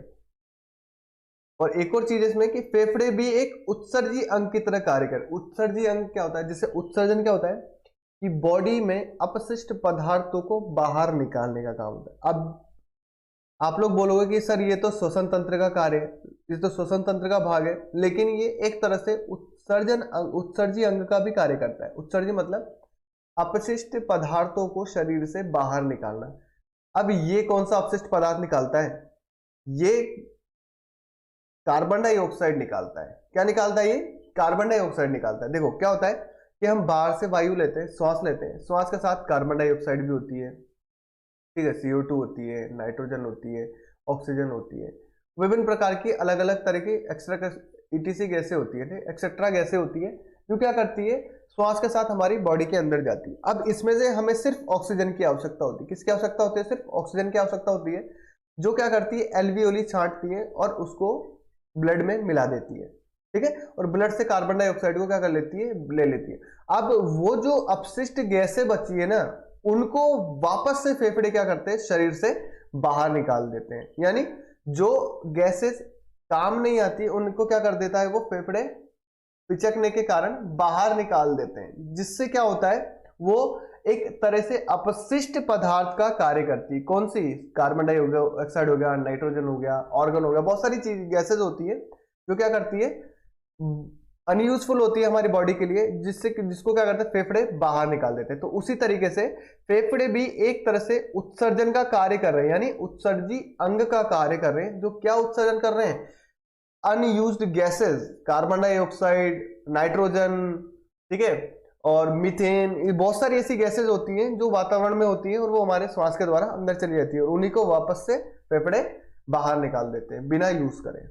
और एक और चीज इसमें कि फेफड़े भी एक उत्सर्जी अंग की तरह कार्य कर। उत्सर्जी अंग क्या होता है? जिससे उत्सर्जन क्या होता है कि बॉडी में अपशिष्ट पदार्थों को बाहर निकालने का काम होता है। अब आप लोग बोलोगे कि सर ये तो श्वसन तंत्र का कार्य है, ये तो श्वसन तंत्र का भाग है, लेकिन ये एक तरह से उत्सर्जी अंग का भी कार्य करता है। उत्सर्जी मतलब अपशिष्ट पदार्थों को शरीर से बाहर निकालना। अब ये कौन सा अपशिष्ट पदार्थ निकालता है? ये कार्बन डाइऑक्साइड निकालता है। क्या निकालता है? ये कार्बन डाइऑक्साइड निकालता है। देखो क्या होता है कि हम बाहर से वायु लेते हैं, श्वास लेते हैं, श्वास के साथ कार्बन डाइऑक्साइड भी होती है। ठीक है, CO2 होती है, नाइट्रोजन होती है, ऑक्सीजन होती है, विभिन्न प्रकार की अलग अलग तरह की ETC गैसें होती है, एक्सेट्रा गैसें होती है, जो क्या करती है? श्वास के साथ हमारी बॉडी के अंदर जाती है। अब इसमें से हमें सिर्फ ऑक्सीजन की आवश्यकता होती है। किसकी आवश्यकता होती है? सिर्फ ऑक्सीजन की आवश्यकता होती है, जो क्या करती है? एल्वियोली छांटती है और उसको ब्लड में मिला देती है। ठीक है, और ब्लड से कार्बन डाइऑक्साइड को क्या कर लेती है? ले लेती है। अब वो जो अपशिष्ट गैसें बची है ना, उनको वापस से फेफड़े क्या करते हैं? शरीर से बाहर निकाल देते हैं। यानी जो गैसेस काम नहीं आती उनको क्या कर देता है? वो फेफड़े पिचकने के कारण बाहर निकाल देते हैं, जिससे क्या होता है? वो एक तरह से अपशिष्ट पदार्थ का कार्य करती है। कौन सी? कार्बन डाइऑक्साइड हो गया, नाइट्रोजन हो गया, ऑर्गन हो गया, बहुत सारी चीज गैसेज होती है जो क्या करती है, अनयूजफुल होती है हमारी बॉडी के लिए, जिसको क्या करते हैं, फेफड़े बाहर निकाल देते हैं। तो उसी तरीके से फेफड़े भी एक तरह से उत्सर्जन का कार्य कर रहे हैं, यानी उत्सर्जी अंग का कार्य कर रहे हैं। जो क्या उत्सर्जन कर रहे हैं? Unused gases, carbon dioxide, nitrogen, ठीक है, और मीथेन, ये बहुत सारी ऐसी गैसेस होती हैं जो वातावरण में होती हैं और वो हमारे श्वास के द्वारा अंदर चली जाती है और उन्हीं को वापस से फेफड़े बाहर निकाल देते हैं बिना यूज करें।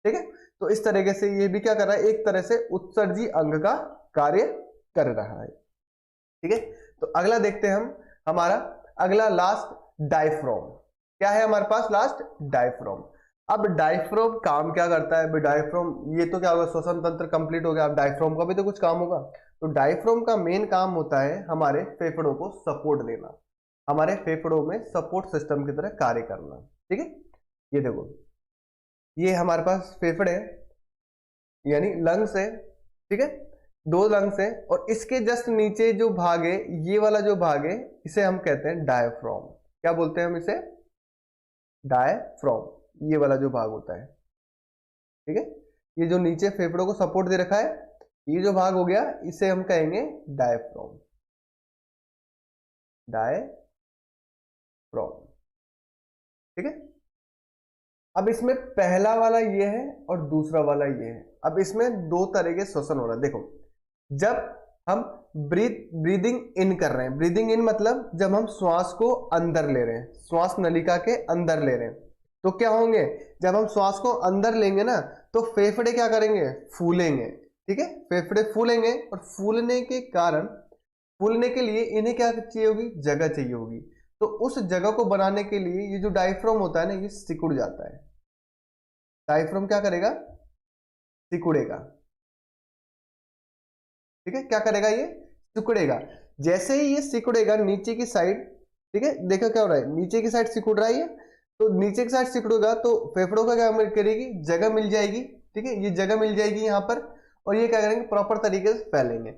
ठीक है, तो इस तरीके से ये भी क्या कर रहा है, एक तरह से उत्सर्जी अंग का कार्य कर रहा है। ठीक है, तो अगला देखते हैं हम, हमारा अगला लास्ट डायफ्राम। क्या है हमारे पास लास्ट? डायफ्राम। अब डायफ्राम काम क्या करता है? डायफ्राम, ये तो क्या होगा, श्वसन तंत्र कंप्लीट हो गया, अब डायफ्राम का भी तो कुछ काम होगा। तो डायफ्राम का मेन काम होता है हमारे फेफड़ों को सपोर्ट देना, हमारे फेफड़ों में सपोर्ट सिस्टम की तरह कार्य करना। ठीक है, ये देखो, ये हमारे पास फेफड़े हैं, यानी लंग्स है। ठीक है, 2 लंग्स है और इसके जस्ट नीचे जो भाग है, ये वाला जो भाग है, इसे हम कहते हैं डायफ्राम। क्या बोलते हैं हम इसे? डायफ्राम, ये वाला जो भाग होता है। ठीक है, ये जो नीचे फेफड़ों को सपोर्ट दे रखा है, ये जो भाग हो गया, इसे हम कहेंगे डायफ्राम। डायफ्राम, ठीक है। अब इसमें पहला वाला ये है और दूसरा वाला ये है। अब इसमें 2 तरह के श्वसन हो रहा है। देखो, जब हम ब्रीदिंग इन कर रहे हैं, ब्रीदिंग इन मतलब जब हम श्वास को अंदर ले रहे हैं, श्वास नलिका के अंदर ले रहे हैं, तो क्या होंगे, जब हम श्वास को अंदर लेंगे ना, तो फेफड़े क्या करेंगे? फूलेंगे। ठीक है, फेफड़े फूलेंगे और फूलने के कारण, फूलने के लिए इन्हें क्या चाहिए होगी? जगह चाहिए होगी। तो उस जगह को बनाने के लिए ये जो डायफ्राम होता है ना, ये सिकुड़ जाता है। डायफ्राम क्या करेगा? सिकुड़ेगा। ठीक है, क्या करेगा? ये सिकुड़ेगा। जैसे ही ये सिकुड़ेगा नीचे की साइड, ठीक है, देखो क्या हो रहा है, नीचे की साइड सिकुड़ रहा है ये, तो नीचे की साइड सिकुड़ेगा तो फेफड़ों का क्या करेगी? जगह मिल जाएगी। ठीक है, ये जगह मिल जाएगी यहाँ पर, और ये क्या करेंगे? प्रॉपर तरीके से फैलेंगे।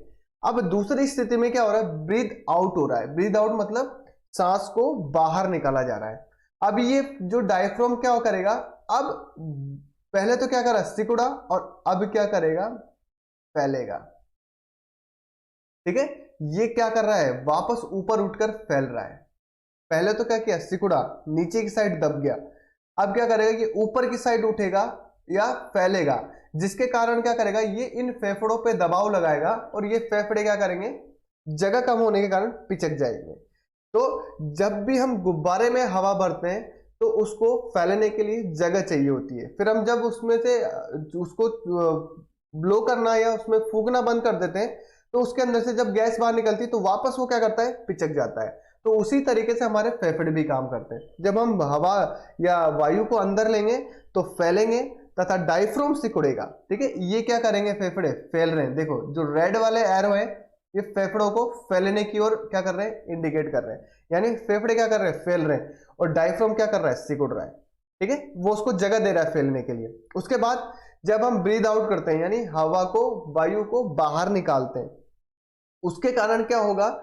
अब दूसरी स्थिति में क्या हो रहा है? ब्रीथ आउट हो रहा है। ब्रीथ आउट मतलब सांस को बाहर निकाला जा रहा है। अब ये जो डायफ्राम क्या करेगा? अब पहले तो क्या कर रहा है? सिकुड़ा, और अब क्या करेगा? फैलेगा। ठीक है, ये क्या कर रहा है? वापस ऊपर उठकर फैल रहा है। पहले तो क्या किया? सिकुड़ा, नीचे की साइड दब गया। अब क्या करेगा कि ऊपर की साइड उठेगा या फैलेगा, जिसके कारण क्या करेगा? ये इन फेफड़ों पे दबाव लगाएगा और ये फेफड़े क्या करेंगे? जगह कम होने के कारण पिचक जाएंगे। तो जब भी हम गुब्बारे में हवा भरते हैं तो उसको फैलने के लिए जगह चाहिए होती है। फिर हम जब उसमें से उसको ब्लो करना या उसमें फूंकना बंद कर देते हैं, तो उसके अंदर से जब गैस बाहर निकलती है तो वापस वो क्या करता है? पिचक जाता है। तो उसी तरीके से हमारे फेफड़े भी काम करते हैं। जब हम हवा या वायु को अंदर लेंगे तो फैलेंगे तथा डायफ्राम सिकुड़ेगा। ठीक है, ये क्या करेंगे? फेफड़े फैल रहे हैं। देखो, जो रेड वाले एरो है, ये फेफड़ों को फैलने की ओर क्या कर रहे हैं? इंडिकेट कर रहे हैं। यानी फेफड़े क्या कर रहे हैं? फैल रहे हैं, और डायफ्राम क्या कर रहा है? सिकुड़ रहा है। ठीक है, वो उसको जगह दे रहा है फैलने के लिए। उसके बाद जब हम ब्रीद आउट करते हैं, यानी हवा को, वायु को बाहर निकालते हैं, उसके कारण क्या होगा?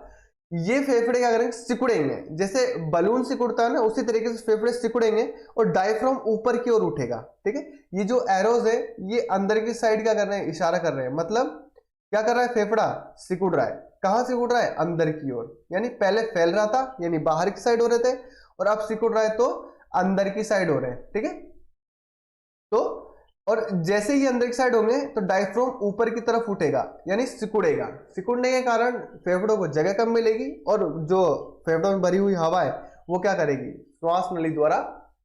ये फेफड़े क्या करेंगे? सिकुड़ेंगे। जैसे बलून सिकुड़ता है ना, उसी तरीके से फेफड़े सिकुड़ेंगे और डायफ्राम ऊपर की ओर उठेगा। ठीक है, ये जो एरोज है, ये अंदर की साइड क्या कर रहे हैं? इशारा कर रहे हैं। मतलब क्या कर रहा है? फेफड़ा सिकुड़ रहा है। कहां सिकुड़ रहा है? अंदर की ओर। यानी पहले फैल रहा था, यानी बाहर की साइड हो रहे थे, और अब सिकुड़ रहा है तो अंदर की साइड हो रहे हैं। ठीक है, तो और जैसे ही अंदर की साइड होंगे तो डायफ्राम ऊपर की तरफ उठेगा, यानी सिकुड़ेगा। सिकुड़ने के कारण फेफड़ों को जगह कम मिलेगी और जो फेफड़ों में भरी हुई हवा है वो क्या करेगी? श्वास नली द्वारा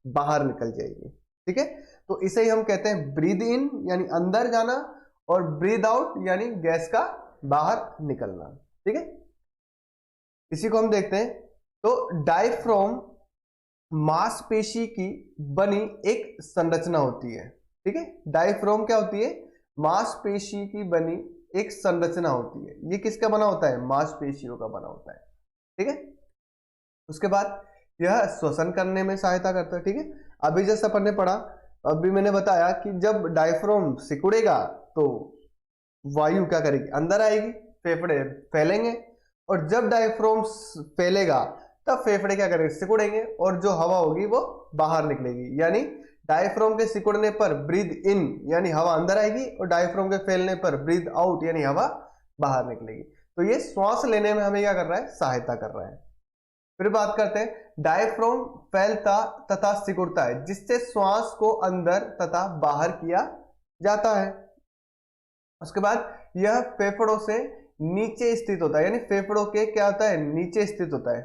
बाहर निकल जाएगी। ठीक है, तो इसे ही हम कहते हैं ब्रीद इन, यानी अंदर जाना, और ब्रीद आउट यानी गैस का बाहर निकलना। ठीक है, इसी को हम देखते हैं। तो डायफ्राम मांसपेशी की बनी एक संरचना होती है। ठीक है, डायफ्राम क्या होती है? मांसपेशी की बनी एक संरचना होती है। ये किसका बना होता है? मांसपेशियों का बना होता है। ठीक है, उसके बाद यह श्वसन करने में सहायता करता है। ठीक है, अभी जैसे अपन ने पढ़ा, अभी मैंने बताया कि जब डायफ्राम सिकुड़ेगा तो वायु क्या करेगी? अंदर आएगी, फेफड़े फैलेंगे, और जब डायफ्राम फैलेगा तब फेफड़े क्या करेंगे, सिकुड़ेंगे और जो हवा होगी वो बाहर निकलेगी। यानी डायफ्राम के सिकुड़ने पर ब्रीद इन यानी हवा अंदर आएगी और डायफ्राम के फैलने पर ब्रीद आउट यानी हवा बाहर निकलेगी। तो ये श्वास लेने में हमें क्या कर रहा है, सहायता कर रहा है। फिर बात करते हैं, डायफ्राम फैलता तथा सिकुड़ता है जिससे श्वास को अंदर तथा बाहर किया जाता है। उसके बाद यह फेफड़ों से नीचे स्थित होता है, यानी फेफड़ों के क्या होता है, नीचे स्थित होता है।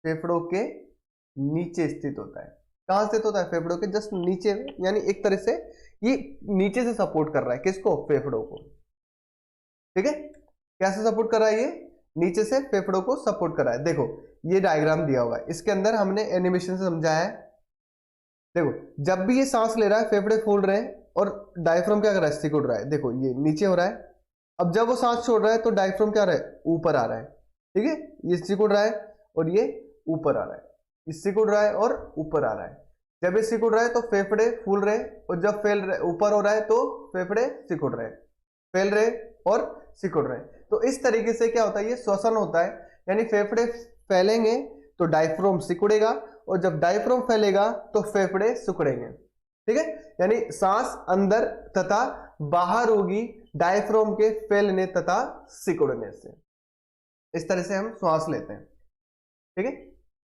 फेफड़ों के नीचे स्थित होता है। कहां स्थित होता है, फेफड़ों के जस्ट नीचे, यानी एक तरह से ये नीचे से सपोर्ट कर रहा है किसको, फेफड़ों को। ठीक है, कैसे सपोर्ट कर रहा है, ये नीचे से फेफड़ों को सपोर्ट कर रहा है। देखो ये डायग्राम दिया हुआ है, इसके अंदर हमने एनिमेशन से समझाया है। देखो जब भी ये सांस ले रहा है फेफड़े फूल रहे हैं और डायफ्राम क्या कर रहा है, सिकुड़ रहा है। देखो ये नीचे हो रहा है, अब जब वो सांस छोड़ रहा है तो डायफ्राम क्या रहा है, ऊपर आ रहा है। ठीक है, ये सिकुड़ रहा है और ये ऊपर आ रहा है, ये सिकुड़ रहा है और ऊपर आ रहा है। जब ये सिकुड़ रहा है तो फेफड़े फूल रहे हैं और जब फैल रहे ऊपर हो रहा है तो फेफड़े सिकुड़ रहे हैं, फैल रहे और सिकुड़ रहे हैं। तो इस तरीके से क्या होता है, ये श्वसन होता है। यानी फेफड़े फैलेंगे तो डायफ्राम सिकुड़ेगा और जब डायफ्राम फैलेगा तो फेफड़े सिकुड़ेंगे। ठीक है, यानी सांस अंदर तथा बाहर होगी डायफ्राम के फैलने तथा सिकुड़ने से। इस तरह से हम श्वास लेते हैं। ठीक है,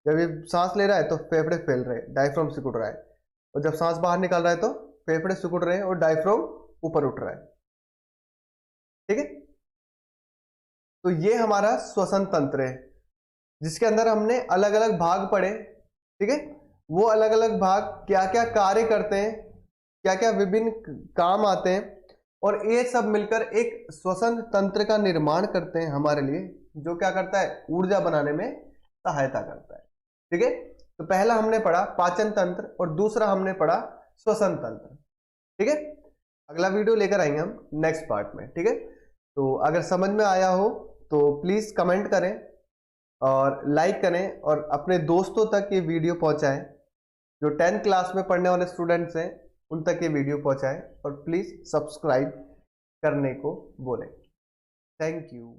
जब ये सांस ले रहा है तो फेफड़े फैल रहे हैं, डायफ्राम सिकुड़ रहा है, और जब सांस बाहर निकाल रहा है तो फेफड़े सिकुड़ रहे हैं और डायफ्राम ऊपर उठ रहा है। ठीक है, तो ये हमारा श्वसन तंत्र है जिसके अंदर हमने अलग अलग भाग पढ़े। ठीक है, वो अलग अलग भाग क्या क्या कार्य करते हैं, क्या क्या विभिन्न काम आते हैं, और ये सब मिलकर एक श्वसन तंत्र का निर्माण करते हैं हमारे लिए, जो क्या करता है, ऊर्जा बनाने में सहायता करता है। ठीक है, तो पहला हमने पढ़ा पाचन तंत्र और दूसरा हमने पढ़ा श्वसन तंत्र। ठीक है, अगला वीडियो लेकर आएंगे हम नेक्स्ट पार्ट में। ठीक है, तो अगर समझ में आया हो तो प्लीज कमेंट करें और लाइक करें और अपने दोस्तों तक ये वीडियो पहुंचाएं। जो 10th क्लास में पढ़ने वाले स्टूडेंट्स हैं उन तक ये वीडियो पहुंचाएं और प्लीज सब्सक्राइब करने को बोलें। Thank you.